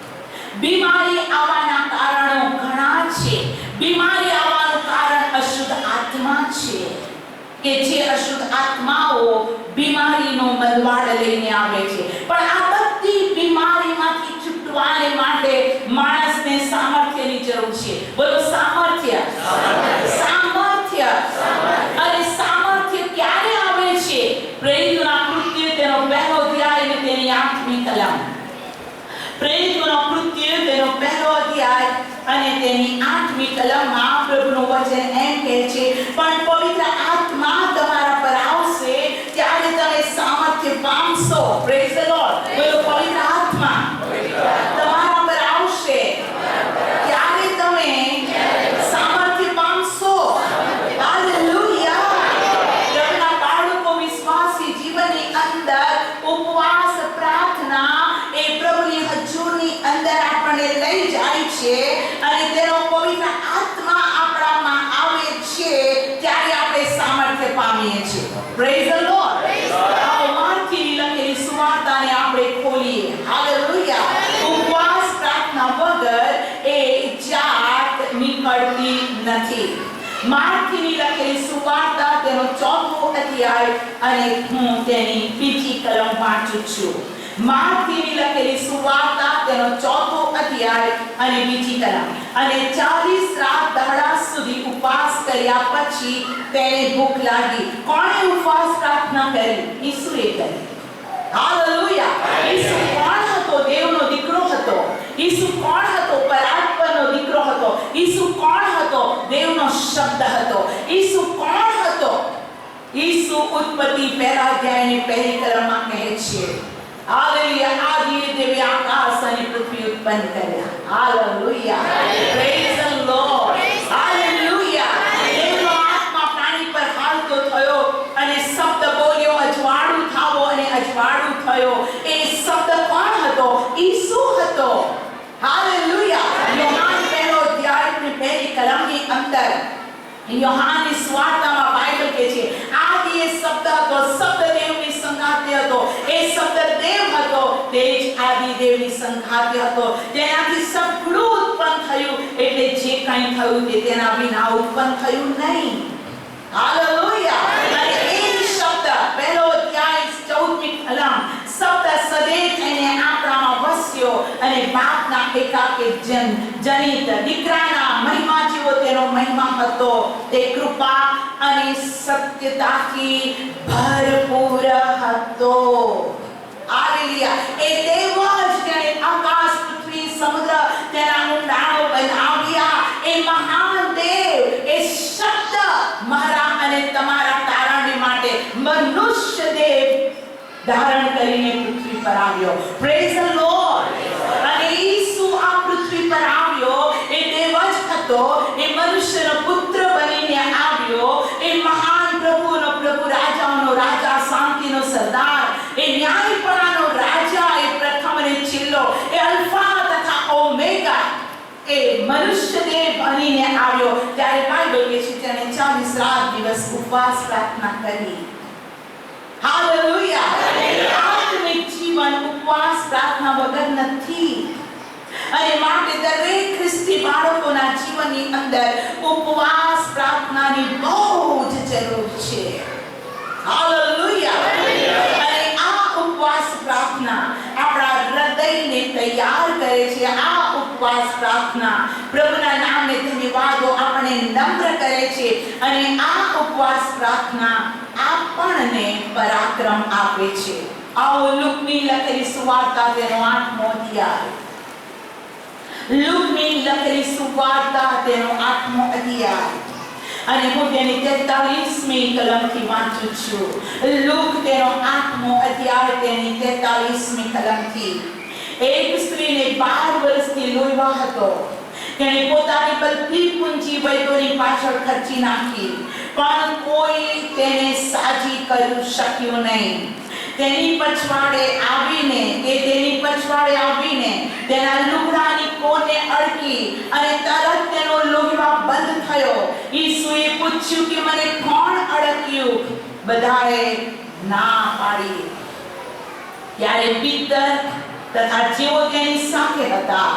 બીમારી આવવાના કારણો ઘણા છે. બીમારી આવવાનું કારણ અશુદ્ધ આત્મા છે, કે જે અશુદ્ધ આત્માઓ બીમારીનો મલવાડ લઈને આવે છે. પણ આ બધી બીમારીમાંથી છૂટવાને માટે માણસને સામર્થ્યની જરૂર છે. બોલો, સામર્થ્ય. સામર્થ્ય. અને સામર્થ્ય ક્યારે આવે છે? પ્રેરિતોના કૃત્ય તેનો 1લો અધ્યાય અને તેની 8મી કલમ. પ્રેરિતોના કૃત્ય તેનો 1લો અધ્યાય અને તેની 8મી કલમમાં પ્રભુનું વચન એમ કહે છે, પણ પવિત્ર આત્મા તમારા પર આવશે ત્યારે તમે સામર્થ્ય પામશો. Praise the lord. બોલો, પવિત્ર આત્મા તમારા પર આવશે ત્યારે તમે સામર્થ્ય પામશો. હાલેલુયા. પ્રભુના બાળકો વિશ્વાસી જીવનની અંદર ઉપવાસ પ્રાર્થના એ પ્રભુની હજુરની અંદર આપણને લઈ જાય છે, અને તેનો પવિત્ર આત્મા આપણામાં આવે છે ત્યારે આપણે સામર્થ્ય પામીએ છીએ. Praise the lord. માર્કની લખેલી સુવાર્તાને આપણે ખોલીએ. હાલેલુયા. ઉપવાસ પ્રાર્થના વગર એ જાત નીકળતી નથી. માર્કની લખેલી સુવાર્તા તેનો 4થો અધ્યાય અને હું તેની 2જી કલમ વાંચું છું. માર્કની લખેલી સુવાર્તા તેનો 4થો અધ્યાય અને બીજી કલમ. અને 40 રાત દાડા સુધી ઉપવાસ કર્યા પછી તેને ભૂખ લાગી. કોણે ઉપવાસ પ્રાર્થના કરી? ઈસુએ કરી. હાલેલુયા. ઈસુ કોણ હતો? દેવનો દીકરો હતો. ઈસુ કોણ હતો? પરાત્પરનો દીકરો હતો. ઈસુ કોણ હતો? દેવનો શબ્દ હતો. ઈસુ કોણ હતો? ઈસુ ઉત્પત્તિ પહેલા અધ્યાયની પહેલી કલમમાં કહે છે, હાલેલુયા, આદિએ દેવે આકાશ અને પૃથ્વી ઉત્પન્ન કર્યા. Hallelujah. Praise the Lord. Hallelujah. દેવનો આત્મા પાણી પર હાલતો થયો અને શબ્દ બોલ્યો, અજવાળું થાવો, અને અજવાળું થયો. એ શબ્દ કોણ હતો? ઈસુ હતો. હાલેલુયા. યોહાન પહેલો અધ્યાયની પહેલી કલમની અંદર યોહાનની સુવાર્તામાં બાઇબલ કહે છે, આદિએ શબ્દ હતો, શબ્દ દેવની સંગાતે હતો, એ શબ્દ દેવ હતો, તે જ આદિ દેવની સંગાતે હતો, તેનાથી સગળું ઉત્પન્ન થયું. એટલે જે કંઈ થયું તે તેના વિના ઉત્પન્ન થયું નહીં. હાલેલુયા. અને એ જ શબ્દ પહેલો અધ્યાય 14મી કલમ, શબ્દ સદૈવ થઈને આપણામાં વસ્યો અને બાપના એકાકે જનિત દીકરાના મહિમા જેવો તેનો મહિમા હતો. તે કૃપા અને સત્યતાથી ભરપૂર હતો. હાલેલુયા. એ દેવ જ જેણે આકાશ, પૃથ્વી, સમુદ્ર, તેના ઊંડાણો બનાવ્યા. એ મહાન દેવ, એ શબ્દ મારા અને તમારા તારણને માટે મનુષ્ય દેવ ધારણ કરીને પૃથ્વી પર આવ્યો. Praise the lord. અને ઈસુ આ પૃથ્વી પર આવ્યો. એ દેવ જ હતો. એ મનુષ્યનો પુત્ર બનીને આવ્યો. એ મહાન પ્રભુનો પ્રભુ, રાજાઓનો રાજા, શાંતિનો સરદાર, એ ન્યાયપણાનો રાજા, એ પ્રથમ અને છેલ્લો, એ અલ્ફા તથા ઓમેગા, એ મનુષ્ય દેવ બનીને આવ્યો. ત્યારે બાઇબલ કહે છે તેણે 40 રાત દિવસ ઉપવાસ પ્રાર્થના કરી. હાલેલુયા. આત્મિક જીવન ઉપવાસ પ્રાર્થના વગર નથી. અને માટે દરેક ખ્રિસ્તી બાળકોના જીવનની અંદર ઉપવાસ પ્રાર્થનાની બહુ જ જરૂર છે. હાલેલુયા. અને આ ઉપવાસ પ્રાર્થના આપણા હૃદયને તૈયાર કરે છે. આ ઉપવાસ પ્રાર્થના પ્રભુના નામને ધન્યવાદો આપણને નમ્ર કરે છે. અને આ ઉપવાસ પ્રાર્થના આપણને પરાક્રમ આપે છે. આવો લુકની લખેલી સુવાર્તા તેનો 8મો અધ્યાય. લુકની લખેલી સુવાર્તા તેનો 8મો અધ્યાય. અને હું તેની 43મી કલમથી વાંચું છું. લુક તેનો 8મો અધ્યાય તેની 43મી કલમથી. એક સ્ત્રીને 12 વર્ષથી લોહી હતો. તેણે પોતાની બધી પૂંજી વૈદ્યોની પાછળ ખર્ચી નાખી, પણ કોઈ તેને સાજી કરી શક્યું નહીં. તેની પછવાડે આવીને તેના લુગડાની કોને અડકી અને તરત તેનો લોહીવા બંધ થયો. ઈસુએ પૂછ્યું કે મને કોણ અડક્યું? બધાએ ના પાડી. ત્યારે પિત્તર તથા જેઓ તેની સાથે હતા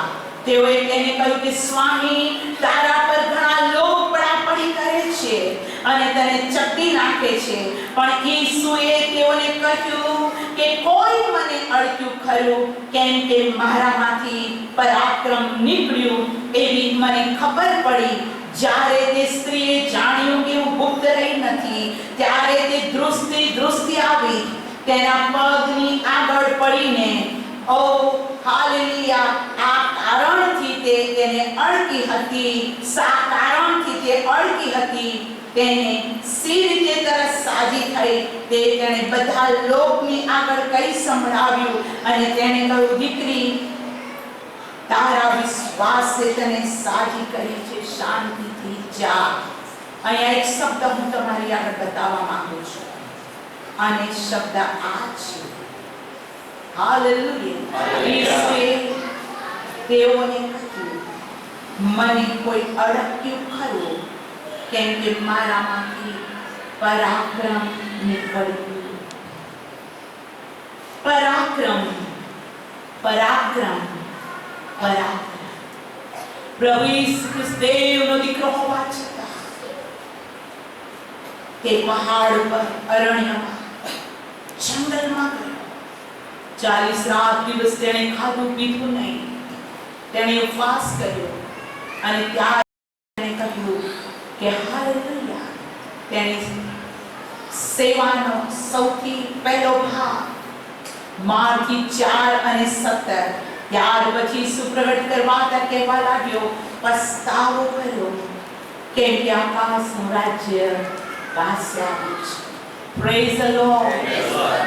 તેઓએ તેને કહ્યું કે સ્વામી, તારા પર ઘણા લોક પડાપડી કરે છે અને તને ચપટી નાખે છે. પણ ઈસુએ તેઓને કહ્યું કે કોઈ મને અડક્યું ખરું, કેમ કે મારામાંથી પરાક્રમ નીકળ્યું એવી મને ખબર પડી. જ્યારે તે સ્ત્રીએ જાણ્યું કે હું ગુપ્ત રહી નથી, ત્યારે તે દૃષ્ટિ આવી તેના પગની આગળ પડીને, ઓ હાલેલુયા, આ કારણથી તે તેને અડકી હતી. શા કારણથી તે અડકી હતી? તેને સી રીતે તરત સાજી થઈ તે તેણે બધા લોકની આગળ કઈ સંભળાવ્યું. અને તેણે કહ્યું, દીકરી, તારા વિશ્વાસે તને સાજી કરી છે, શાંતિથી જા. અહીંયા એક શબ્દ હું તમારી આગળ બતાવવા માંગુ છું. અને શબ્દ આ છે, હાલેલુયા. ઈસુએ તેઓને કહ્યું, મને કોઈ અડક્યું ખરું, કેમ કે મારામાંથી પરાક્રમ નીકળ્યું. પરાક્રમ, પરાક્રમ, પરાક્રમ. પ્રભુ ઈસુ ખ્રિસ્ત દેવનો દીકરો હોવા છતાં તે પહાડ પર, અરણ્યમાં, જંગલમાં ગયો 40 રાત દિવસ તેણે ખાધું પીધું નહીં. તેણે ઉપવાસ કર્યો અને ત્યારે તેણે કહ્યું કે હાલેલુયા. તેની સેવાનો સૌથી પહેલો ભાગ માર્કી 4:17. ત્યાર પછી સુપ્રગટ કરવાતા કહેવા લાગ્યો, પસ્તાવો કર્યો કેમ કે આકાશનું રાજ્ય પાસે આવ્યું છે. Praise the lord.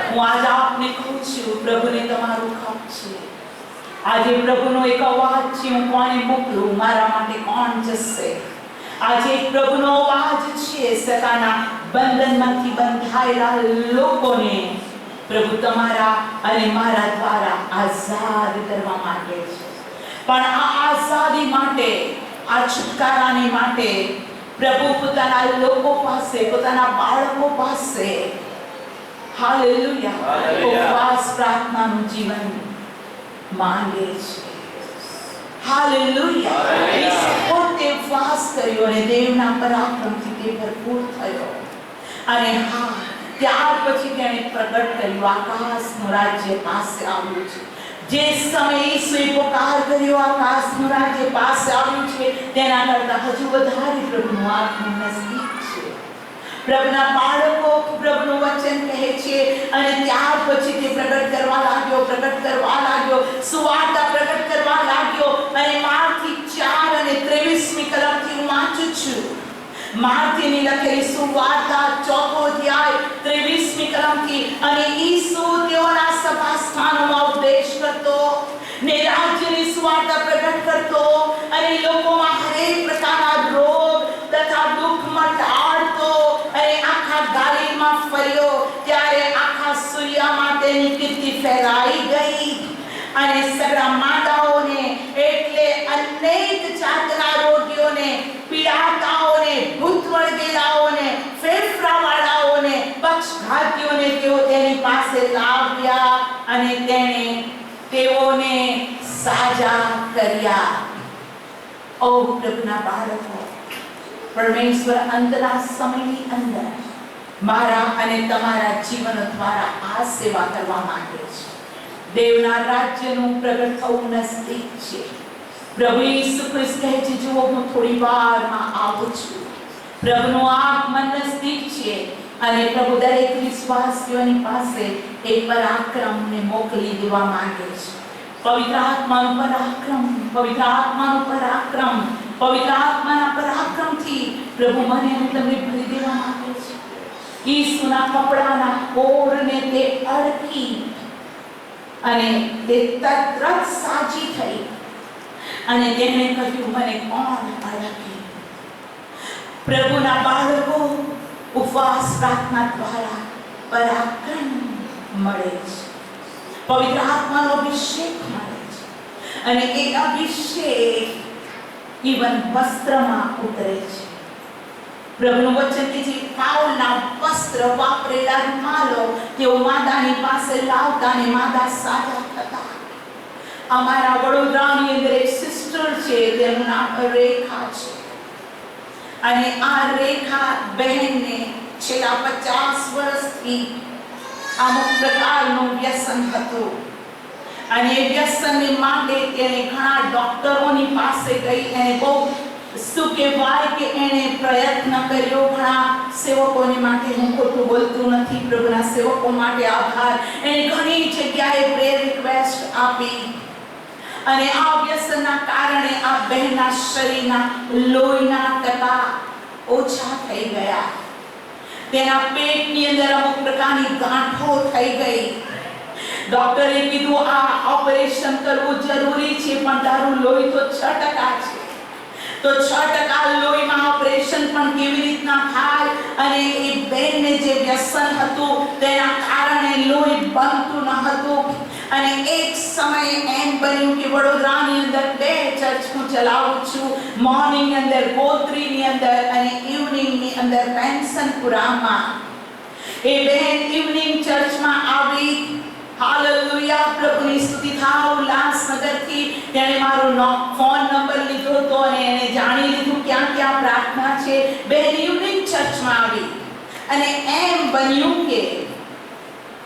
હું આજ આપને કહું છું, પ્રભુને તમારું ખપ છે. આજે પ્રભુનો એક અવાજ છે, હું કોને મોકલું, મારા માટે કોણ જશે? આજે પ્રભુનો અવાજ છે, સતાના બંધનમાંથી બંધાયેલા લોકોને પ્રભુ તમારા અને મારા દ્વારા આઝાદ કરવા માંગે છે. પણ આ આઝાદી માટે, આ છુટકારાની માટે પ્રભુ પોતાના લોકો પાસે, પોતાના બાળકો પાસે હાલેલુયા ઉપવાસ પ્રાર્થનાનું જીવન માંગે છે. હાલેલુયા. ઈસુ પોતે ઉપવાસ કર્યો અને દેવના પરાક્રમથી તે ભરપૂર થયો. અને હા, ત્યાર પછી તેણે પ્રગટ કર્યું, આકાશનું રાજ્ય પાસે આવ્યું છે. જે સમયે ઈસુએ પોકાર કર્યો, આકાશનું રાજ્ય પાસે આવ્યું છે, તેના કરતાં હજુ વધારે પ્રભુનું આગમન નજીક છે. પ્રભુના બાળકો પ્રભુનું વચન કહે છે અને ત્યાર પછી તે પ્રગટ કરવા લાગ્યો, સુવાર્તા પ્રગટ કરવા લાગ્યો. અને માર્કી 4:23 કલમથી હું વાંચું છું. માર્કની લખેલી સુવાર્તા 4 અધ્યાય 23 કલમથી. અને ઈસુ તેઓના સભા સ્થાનોમાં ઉપદેશ કરતો ને રાજ્યની સુવાર્તા પ્રગટ કરતો અને લોકોમાં હરેક પ્રકારના રોગ તથા દુઃખ મટાડતો અને આખા ગાલીલમાં ફર્યો. ત્યારે આખા સૂર્યમાં તેની કીર્તિ ફેલાઈ ગઈ અને સગળા માતાઓને, એટલે અનેક જાતના રોગીઓને, પીડાતાઓને, ભૂત વળગેલાઓને, ફેફડાવાળાઓને, પક્ષઘાતીઓને તેઓ તેની પાસે લાવ્યા અને તેણે તેઓને સાજા કર્યા. ઓ પ્રભુના બાળકો, પરમેશ્વર અંતના સમયની અંદર મારા અને તમારા જીવન દ્વારા આ સેવા કરવા માંગે છે. દેવના રાજ્યનું પ્રગટ થવું નજીક છે. પ્રભુ ઈસુ ખ્રિસ્ત કહે છે, જુઓ હું થોડી વારમાં આવું છું. પ્રભુનું આગમન નજીક છે અને પ્રભુ દરેક વિશ્વાસીઓની પાસે એક પરાક્રમને મોકલી દેવા માંગે છે. પવિત્ર આત્માનું પરાક્રમથી પ્રભુ મને અને તમને ભરી દેવા માંગે છે. ઈસુના કપડાના કોરને તે અડકી અને તે તરત સાજી થઈ અને તેમણે કહ્યું, મને કોણ અડકે? પ્રભુના બાળકો ઉપવાસ પ્રાર્થના દ્વારા પરાક્રમ મળે છે, પવિત્ર આત્માનો અભિષેક મળે છે અને એ અભિષેક જીવન વસ્ત્રમાં ઉતરે છે. પ્રભુનું વચન કે જે પાઉલના વસ્ત્ર વાપરેલા રૂમાલો તેઓ માતાની પાસે લાવતા અને માતા સાજા થતા. અમારા વડોદરાની અંદર એક સિસ્ટર છે, તેનું નામ રેખા છે અને આ રેખા બહેનને છેલ્લા 50 વર્ષથી અમુક પ્રકારનું વ્યસન હતું અને એ વ્યસનને માટે તેને ઘણા ડોક્ટરોની પાસે ગઈ. એને બહુ શું કહેવાય કે એને પ્રયત્ન કર્યો. ઘણા સેવકોને માટે, હું ખોટું બોલતું નથી, પ્રભુના સેવકો માટે આભાર. એને ઘણી જગ્યાએ પ્રેયર રિક્વેસ્ટ આપી અને આ વ્યસનના કારણે આ બહેનના શરીરના લોહીના ટકા ઓછા થઈ ગયા. તેના પેટની અંદર અમુક પ્રકારની ગાંઠો થઈ ગઈ. ડોક્ટરે કીધું આ ઓપરેશન કરવું જરૂરી છે, પણ તારું લોહી તો 6% છે. તો 6% લોહીમાં ઓપરેશન પણ કેવી રીતના થાય? અને એ બેનને જે વ્યસન હતું તેના કારણે લોહી બનતું ન હતું. અને એક સમયે એમ બન્યું કે વડોદરાની અંદર 2 ચર્ચ હું ચલાવું છું, મોર્નિંગની અંદર ગોત્રીની અંદર અને ઇવનિંગની અંદર પેન્શનપુરામાં. એ બહેન ઇવનિંગ ચર્ચમાં આવી. હાલેલુયા, પ્રભુની સ્તુતિ થાવ. ઉલ્લાસનગરથી તેણે મારો ફોન નંબર લીધો હતો અને એને જાણી લીધું ક્યાં ક્યાં પ્રાર્થના છે. બહેન ઇવનિંગ ચર્ચમાં આવી અને એમ બન્યું કે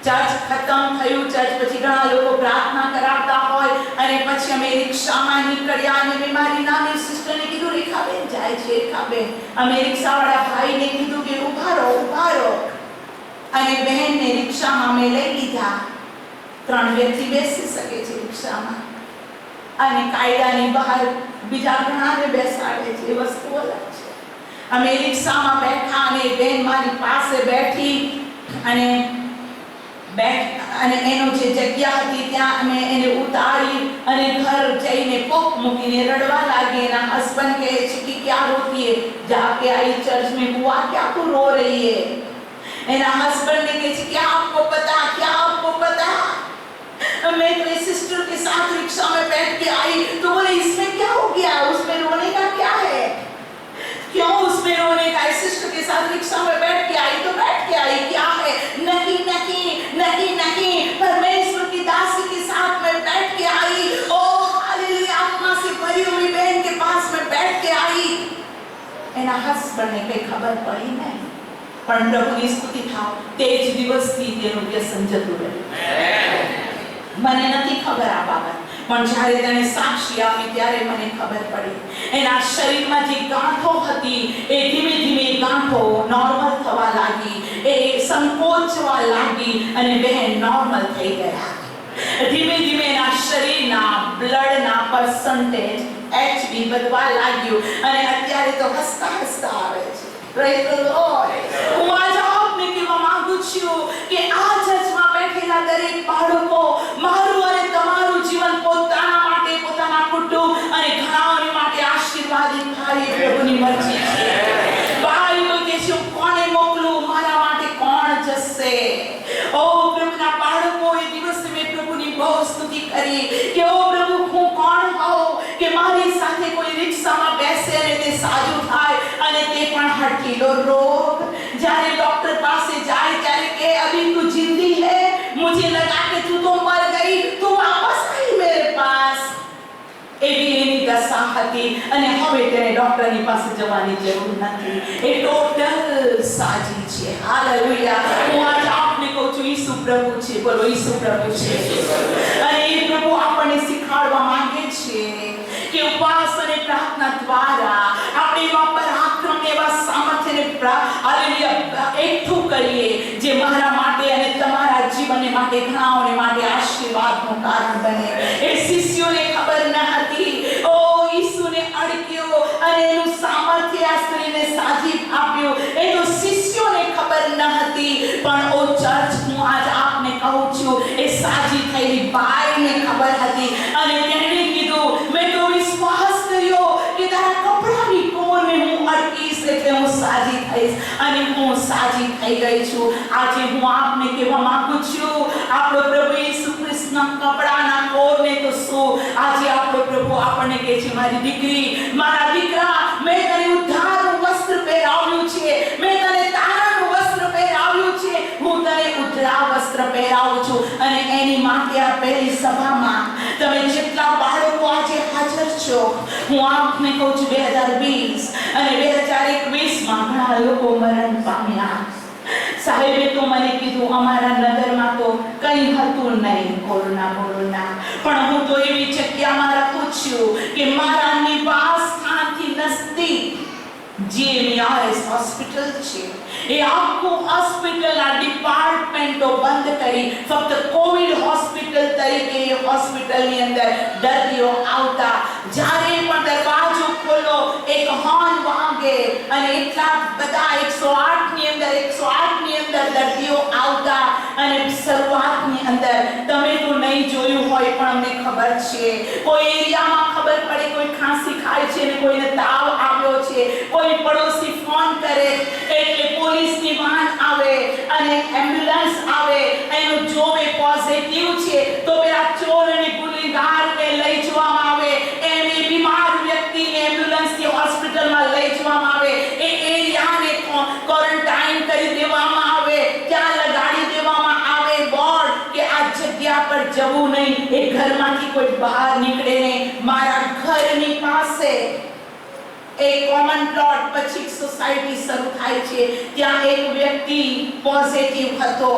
ચર્ચ ખતમ થયું, ચર્ચ પછી ઘણા લોકો પ્રાર્થના કરાવતા હોય અને પછી અમે રિક્ષામાં નીકળ્યા અને મેં મારી નાની સિસ્ટરને કીધું, રેખાબેન જાય છે, રેખાબેન. અમે રિક્ષાવાળા ભાઈને કીધું કે ઉભા રહો. અને બહેનને રિક્ષામાં મેં લઈ લીધા. 3 વ્યક્તિ બેસી શકે છે રિક્ષામાં અને કાયદાની બહાર બીજા ઘણાને બેસાડે છે, એ વસ્તુ અલગ છે. અમે રિક્ષામાં બેઠા અને બેન મારી પાસે બેઠી અને એનો જે જગ્યા હતી ત્યાં અમે એને ઉતારી અને ઘર જઈને પોક મૂકીને રડવા લાગી. એના હસબન્ડ કહે છે કે क्या रोती है, जाके आई चर्च में, बुआ क्या तू रो रही है? एना हस्बैंड ने कहा क्या आपको पता मैं तो इस सिस्टर के साथ रिक्शा में बैठ के आई. तो बोले इसमें क्या हो गया, उसमें रोने का क्या है, क्यों उसमें रोने का? इस सिस्टर के साथ रिक्शा में बैठ के आई तो बैठ के आई, क्या है? नहीं परमेश्वर की दासी के साथ मैं बैठ के आई. ओ हालेलुया, आत्मा से भरी हुई बहन के पास में बैठ के आई. एना हस्बैंड ने कई खबर पड़ी नहीं, પણ પ્રભુની સ્તુતિ થાવ, તે જ દિવસથી તેનું વ્યસન જતું રહ્યું. મને નથી ખબર આ બાબત, પણ જ્યારે તેણે સાક્ષી આપી ત્યારે મને ખબર પડી. એના શરીરમાં જે ગાંઠો હતી એ ધીમે ધીમે ગાંઠો નોર્મલ થવા લાગી, એ સંકોચવા લાગી અને બહેન નોર્મલ થઈ ગયા. ધીમે ધીમે એના શરીરના બ્લડના પર્સન્ટેજ HB વધવા લાગ્યું અને અત્યારે તો હસતા આવે છે. Praise the Lord. હું આજે આપને કહેવા માંગુ છું કે આ ચર્ચમાં બેઠેલા દરેક બાળકો મારું અને તમારું જીવન પોતાના માટે, પોતાના કુટુંબ અને ઘણાઓની માટે આશીર્વાદિત થાય એ પ્રભુની મરજી છે. બાઈબલ કહે છે કોને મોકલું, મારા માટે કોણ જશે? ઓ પ્રભુના બાળકો, એ દિવસે મેં પ્રભુની બહુ સ્તુતિ કરી કે ઓ પ્રભુ, હું કોણ હોઉં કે મારી સાથે કોઈ રિક્ષામાં બેસે અને તે સાજું થાય અને તે પણ હઠીલો રોગ. જ્યારે ડॉक्टर પાસે જાય ત્યારે કે અભી તું जिंदी है, मुझे लगा कि तू तो मर गई, तू वापस आई मेरे पास. એવી એની દશા હતી અને હવે તેને ડોક્ટરની પાસે જવાની જરૂર નથી. એ ટોટલ સાજી છે. હાલેલુયા. હું આજે આપને કહું છું ઈસુ પ્રભુ છે. બોલો ઈસુ પ્રભુ છે. અને એ પ્રભુ આપણને શીખવાડવા માંગે છે કે ઉપવાસ અને પ્રાર્થના દ્વારા આપણે એવા પરાક્રમ, એવા સામર્થ્યને હાલેલુયા એકઠું કરીએ જે મારા માટે અને તમારા જીવન માટે, ઘણાઓને માટે આશીર્વાદનું કારણ બને. એ શિષ્યોને ખબર ન હતી. ઓ ઈસુને અડક્યો અને એનું સામર્થ્ય આ સ્ત્રીને સાજી આપ્યું. એ તો શિષ્યોને ખબર ન હતી, પણ ઓ ચર્ચ, હું આજ આપને કહું છું એ સાજી થયેલી બાઈને ખબર હતી અને તેણે કીધું, મેં તો વિશ્વાસ કર્યો કે તારા કપડાની કોરને હું અડકીશ એટલે હું સાજી થઈશ અને હું સાજી થઈ ગઈ છું. આજે હું આપને કહેવા માંગુ છું, આપણો પ્રભુ ઈસુ ખ્રિસ્તના કપડાના કોરને તો શું, આજે આપણો પ્રભુ આપણને કહે છે, મારી દીકરી, મારા દીકરા, મેં તને ઉદ્ધારનું વસ્ત્ર પહેરાવ્યું છે, મેં તને તારાનું વસ્ત્ર પહેરાવ્યું છે, હું તને ઉજળા વસ્ત્ર પહેરાવું છું. અને એની માટે આ પહેલી સભામાં તમે જેટલા બાળકો આજે હાજર છો, હું આપને કહું છું 2020 અને 2021માં ઘણા લોકો મરણ પામ્યા. સાહેબે તો મને કીધું અમારા નગરમાં તો કંઈ હતું નહીં, કોરોના, પણ હું તો એવી જગ્યામાં રહું છું કે મારા નિવાસ સ્થાનથી નજદીક GMIS હોસ્પિટલ છે. એ આખું હોસ્પિટલના ડિપાર્ટમેન્ટો બંધ કરી ફક્ત કોવિડ હોસ્પિટલ તરીકે એ હોસ્પિટલની અંદર દર્દીઓ આવતા. જ્યારે પણ દરવાજો ખોલો એક હોર્ન વાગે અને એટલા બધા 108ની અંદર દર્દીઓ આવતા. અને શરૂઆતની અંદર તમે તો નહીં જોયું હોય પણ અમને ખબર છે, કોઈ એરિયામાં ખબર પડે કોઈ ખાંસી ખાય છે ને કોઈને તાવ આવ્યો છે, કોઈ પડોશી ફોન કરે એટલે પોલીસની વાન આવે અને એમ્બ્યુલન્સ આવે, એનું જોવે પોઝિટિવ છે તો પેલા ચોર અને ગુનેગારને લઈ જવામાં આવે. એને બીમાર વ્યક્તિને એમ્બ્યુલન્સથી હોસ્પિટલમાં લઈ જવામાં આવે. એ એરિયાને ક્વોરન્ટાઇન કરી દેવામાં આવે, ત્યાં લગાડી દેવામાં આવે બોર્ડ કે આ જગ્યા પર જવું નહીં, એ ઘરમાંથી કોઈ બહાર નીકળે નહીં. મારા ઘરની પાસે એક કોમન પ્લોટ પછી સોસાયટી શરૂ થાય છે, ત્યાં એક વ્યક્તિ પોઝિટિવ હતો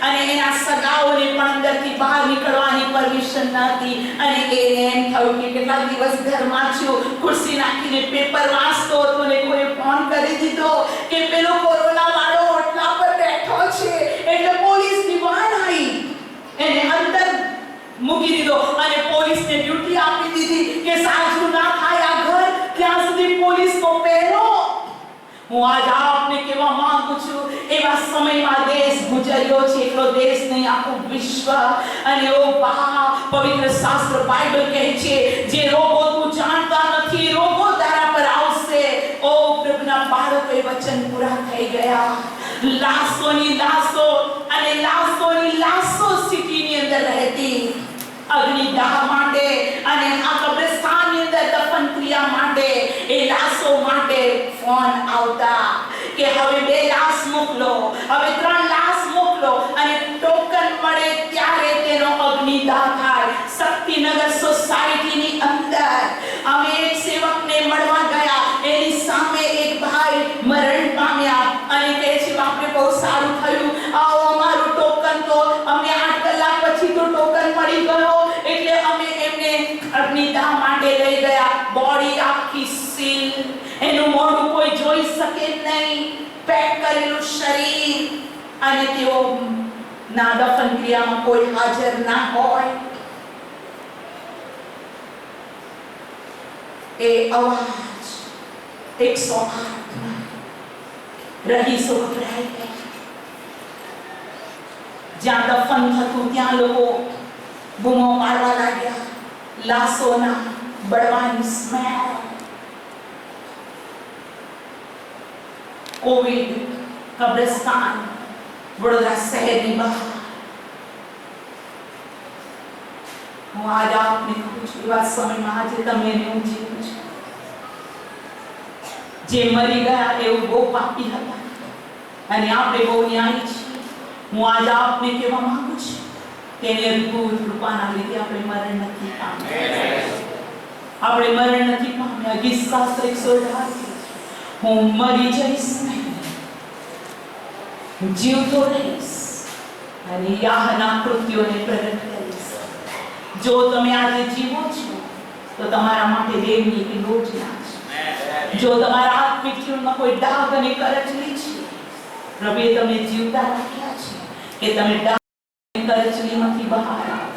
અને એના સગાઓને પણ અંદરથી બહાર નીકળવાની પરમિશન નહોતી અને એને એમ થયું કે કેટલા દિવસ ઘરમાં છું, ખુરશી નાખીને પેપર વાંચતો હતો ને કોઈ ફોન કરી દીધો કે પેલો કોરોના વાળો ઓટલા પર બેઠો છે, એટલે પોલીસની વાન આવી એને અંદર મૂકી દીધો અને પોલીસને ડ્યુટી આપી દીધી કે સાજું ના થાય આ ઘર ત્યાં સુધી પોલીસનો પહેરો. હું આજ આપને કહેવા માંગુ છું, એવા સમયમાં દેશ ગુજર્યો છે, એટલો દેશ નહીં આખું વિશ્વ. અને ઓ બા પવિત્ર શાસ્ત્ર બાઇબલ કહે છે જે રોગો તું જાણતા નથી રોગો તારા પર આવશે. ઓ પ્રભુના બાળકો એ વચન પૂરા થઈ ગયા. લાશોની લાશો અને લાશોની લાશો સિટીની અંદર રહેતી અગ્નિદાહ માટે અને આ કબ્રસ્તાનની અંદર દફન ક્રિયા માટે એ લાશો માટે ફોન આવતા કે હવે 2 લાશ મોકલો, હવે 3 લાશ મોકલો અને ટોકન મળે ત્યારે તેનો અગ્નિદાહ થાય. શક્તિનગર સોસાયટીની અંદર અમે એક સેવકને મળવા ગયા, એની સામે એક ભાઈ મરણ પામ્યા અને કહે છે બાપરે બહુ સારું થયું, આવો અમારું ટોકન તો અમને 8 કલાક પછી તો ટોકન મળી ગયો, એટલે અમે એમને અગ્નિદાહ માટે લઈ ગયા. બોડી આખી સીલ, એનું મોઢું કોઈ જોઈ શકે નહીં, પેક કરેલું શરીર અને તેઓ ના દફન ક્રિયામાં કોઈ હાજર ના હોય. એ અવાજ 108 રહીશો ગભરાઈ ગયા. જ્યાં દફન થતું ત્યાં લોકો બૂમો પાડવા લાગ્યા, લાશોના બળવાની સ્મેલ. કોવિડ કબ્રસ્તાન વડોદરા શહેરની બહાર. હું આજ આપને કહું છું એવા સમયમાં આજે તમે હું જીવું છું. જે મરી ગયા એવું બહુ પાપી હતા અને આપણે બહુ ન્યાયી છીએ. હું આજ આપને કહેવા માંગુ છું તેની અદ્ભુત કૃપાના લીધે આપણે મરણ નથી પામ્યા. આપણે મરણ નથી પામ્યા. ગીત શાસ્ત્ર 118 હું મરી જઈશ નહીં, જીવતો રહીશ અને યાહના કૃત્યોને પ્રગટ કરીશ. જો તમે આજે જીવો છો તો તમારા માટે દેવની યોજના છે. જો તમારા આત્મિક જીવનમાં કોઈ ડાઘ અને કરચલી છે, પ્રભુએ તમને જીવતા રાખ્યા છે કે તમે ડાઘ અને કરચલીમાંથી બહાર આવો.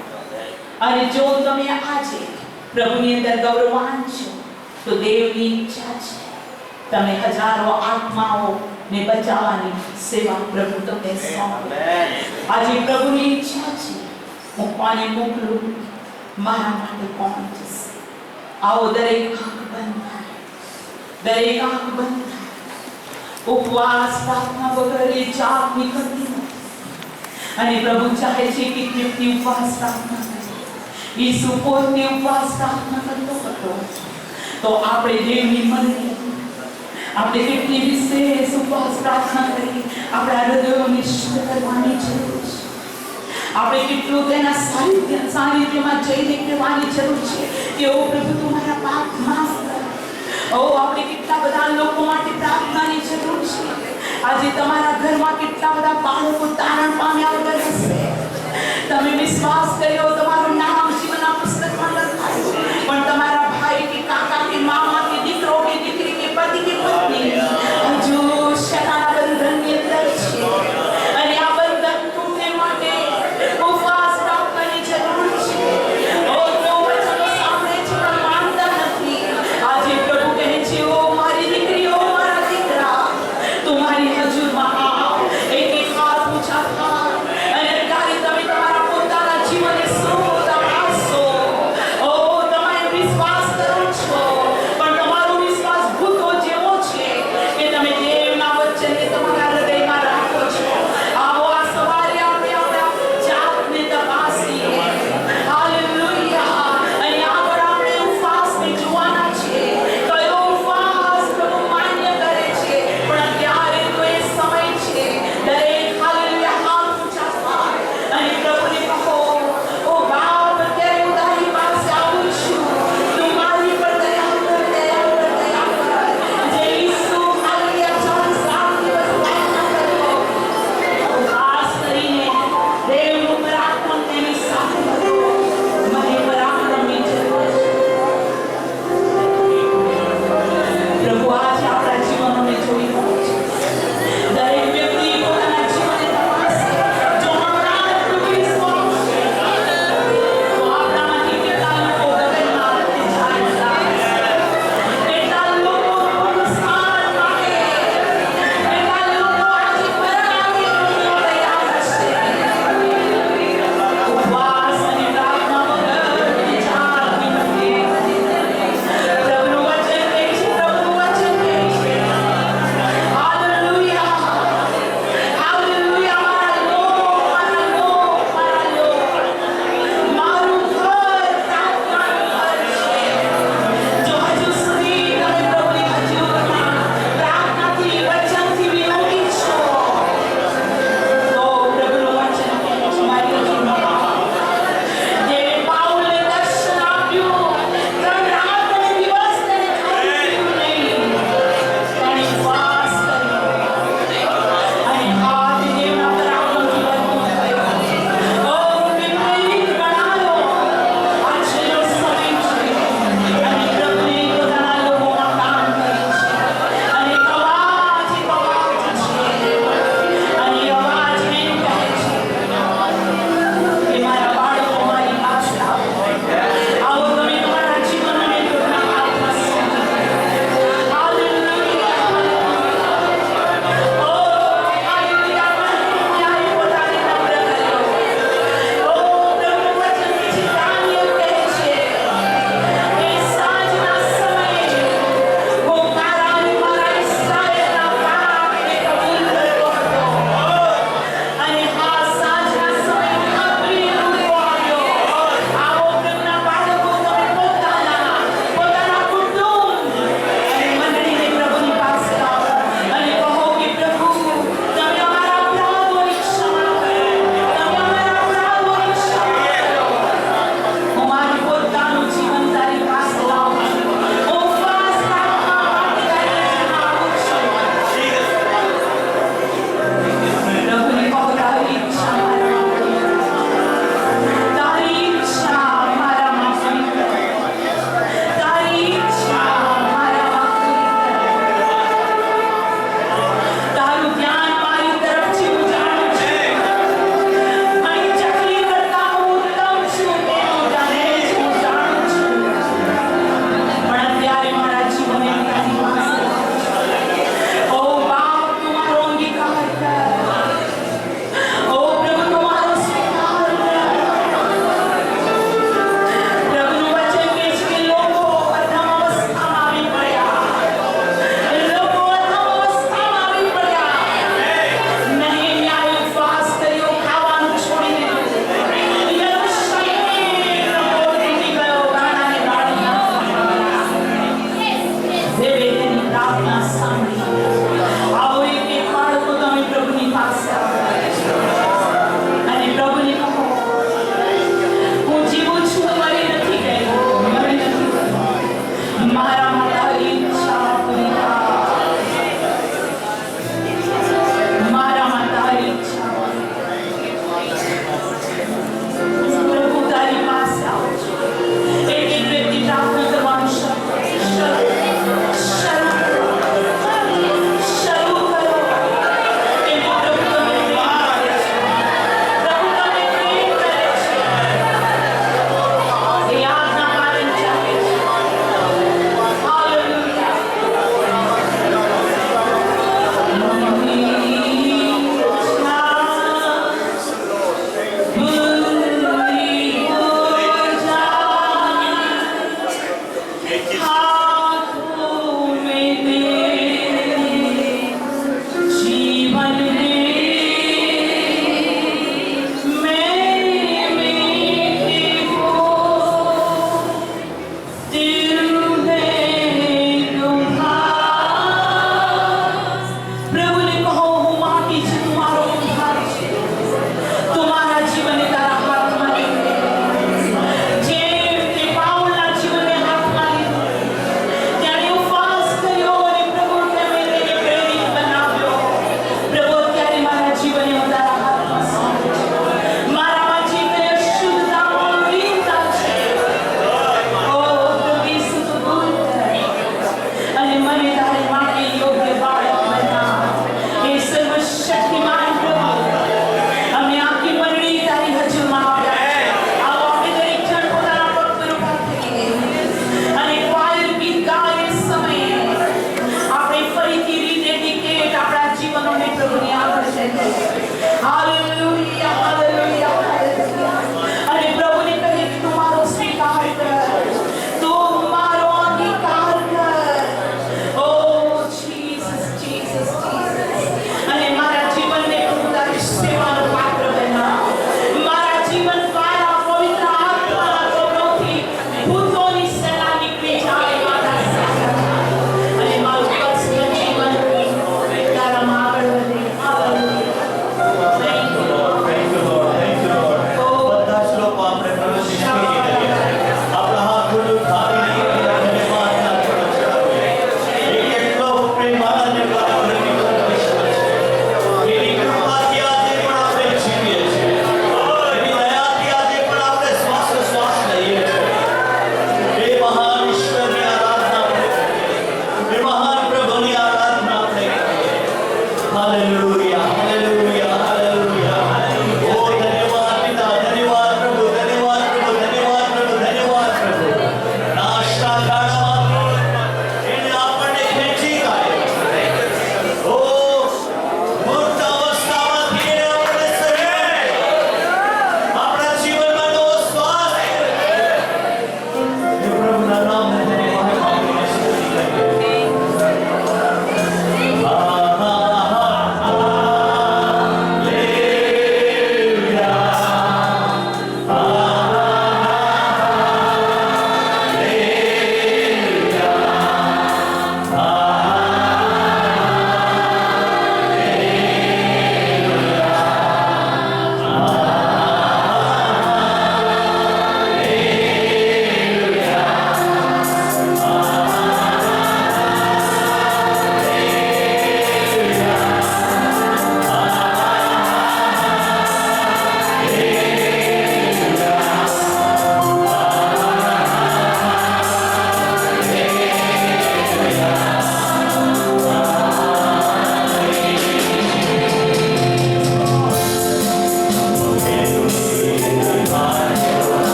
અને જો તમે આજે પ્રભુની અંદર ગૌરવાન છો તો દેવની ઈચ્છા છે તમે હજારો આત્માઓને બચાવવાની સેવા પ્રભુ તમને સોંપે. આજે પ્રભુની ઈચ્છા છે હું કોને મોકલું, મારા માટે કોણ જશે. આવો દરેક આંખ બંધ થાય, દરેક આંખ બંધ થાય. ઉપવાસ પ્રાર્થના વગર એ જાપ નીકળતી નથી અને પ્રભુ ચાહે છે કે કેટલી ઉપવાસ પ્રાર્થના કરે. ઈસુ પોતે ઉપવાસ પ્રાર્થના કરતો હતો તો આપણે દેવની મંદિર આપણે કેટલી વિશેષ ઉપવાસ પ્રાર્થના કરી આપણા હૃદયોને શુદ્ધ કરવાની જરૂર છે. આપણે કેટલું તેના સાનિધ્યમાં જઈને કહેવાની જરૂર છે કે ઓ પ્રભુ તું મારા પાપ માફ કર. ઓ આપણે કેટલા બધા લોકો માટે પ્રાર્થનાની જરૂર છે. આજે તમારા ઘરમાં કેટલા બધા બાળકો તારણ પામ્યા વગર હશે. તમે વિશ્વાસ કર્યો તમારું નામ જીવનના પુસ્તકમાં લખાય છે, પણ તમારા ભાઈ કે કાકા કે મામા કે દીકરો કે દીકરી કે પતિ કે પત્ની હજુ શેતાના બંધનની અંદર છે અને આ બંધન તૂટે માટે ઉપવાસ રાખવાની જરૂર છે. ઓ તો વચનો સાંભળે છે પણ માનતા નથી. આજે પ્રભુ કહે છે ઓ મારી દીકરી, ઓ મારા દીકરા, તમારી હજુરમાં આવ. એક હાથ ઊંચા કર અને ત્યારે તમે તમારા પોતાના જીવનને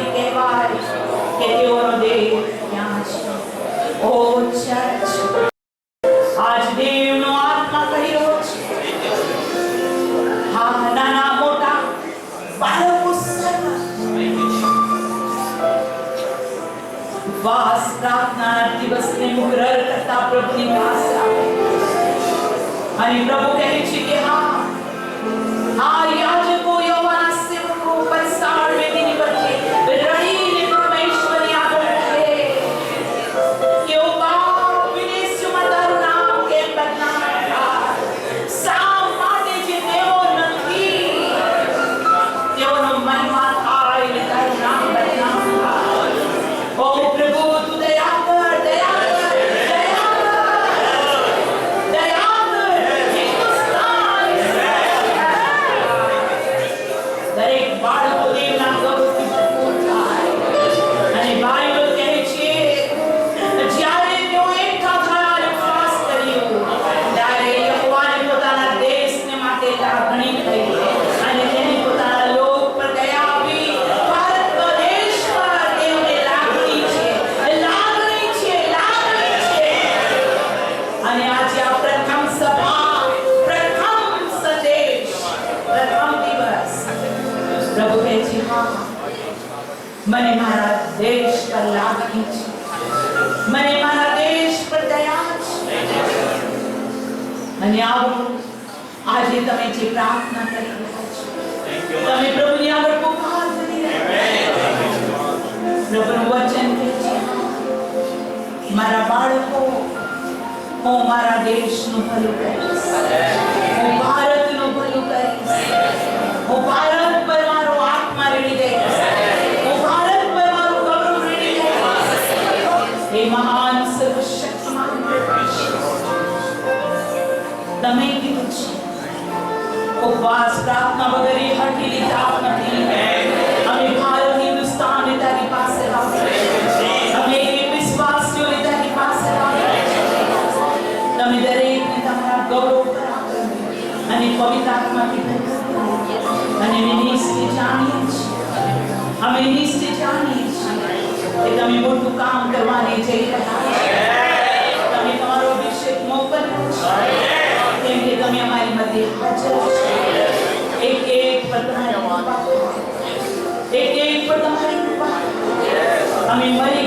એ કહેવાય કે તેઓનો દેહ ક્યાં છે. ઓ ચર્ચ, આજ દેવનો આત્મા કહી રહ્યો છે, હા, નાના મોટા બાળકો સર્વ વાસ પ્રાર્થના દિવસને મુકરર કરતા પ્રભુની પાસે આવે અને પ્રભુ કહે છે કે હા, આ યાજકો યહોવાના સેવકો પરસાળ વેદીની વચ્ચે રડીને પરમેશ્વરની આગળ કહે કે ઓ બાપ, વિદેશમાં તારું નામ કેમ બદનામ થાય? શા માટે જે તેઓ નથી તેઓનો મહિમા થાય ને તારું નામ બદનામ થાય? ઓ પ્રભુ, તું દયા કર, દયા કર, દયા કર, દયા કર. હિન્દુસ્તાન, દરેક બાળકો દેવના ગૌરવથી ભરપૂર થાય. અને બાઇબલ કહે છે, જ્યારે તેઓ એકઠા થયા અને ઉપવાસ કર્યું, ત્યારે યહોવાને પોતાના દેશને માટે લાગણી થઈ અને તેને પોતાના લોક પર દયા આવી. ભારતનો દેશ પર તેઓને લાગણી છે, લાગણી છે, લાગણી છે. અને આજે આ પ્રથમ સભા, પ્રથમ સંદેશ, પ્રથમ દિવસ પ્રભુ કહે છે, હા, મને મારા દેશ પર લાગણી છે, મને મારા દેશ પર દયા છે. અને આવો, આજે તમે જે પ્રાર્થના કરી રહ્યા છો, તમે પ્રભુની આગળ પુકાર કરી રહ્યા છો. પ્રભુનું વચન કહે છે, મારા બાળકો, હું મારા દેશનું ભલું કરીશ, હું ભારતનું ભલું કરીશ, હું ભારત પર મારો આત્મા રેડી દઈશ, હું ભારત પર મારું ગૌરવ રેડી દઈશ. હે મહાન સર્વશક્તિમાન તમે કીધું છે, ઉપવાસ પ્રાર્થના વગર એ હઠીલી તાપ નથી. અમે ભારત હિન્દુસ્તાનને તારી પાસે લાવીએ, અમે એક વિશ્વાસીઓને તારી પાસે લાવીએ. તમે દરેકને તમારા ગૌરવ પર અને પવિત્ર આત્માથી ભરી અને અમે નિશ્ચય જાણીએ છીએ, અમે નિશ્ચય જાણીએ છીએ કે તમે મોટું કામ કરવાને જઈ રહ્યા છો. તમે તમારો અભિષેક મોકલ્યો છે, કેમ કે તમે અમારી મધ્ય હાજર છો. એક એક પર તમારી કૃપા, એક એક પર તમારી કૃપા. અમે મરી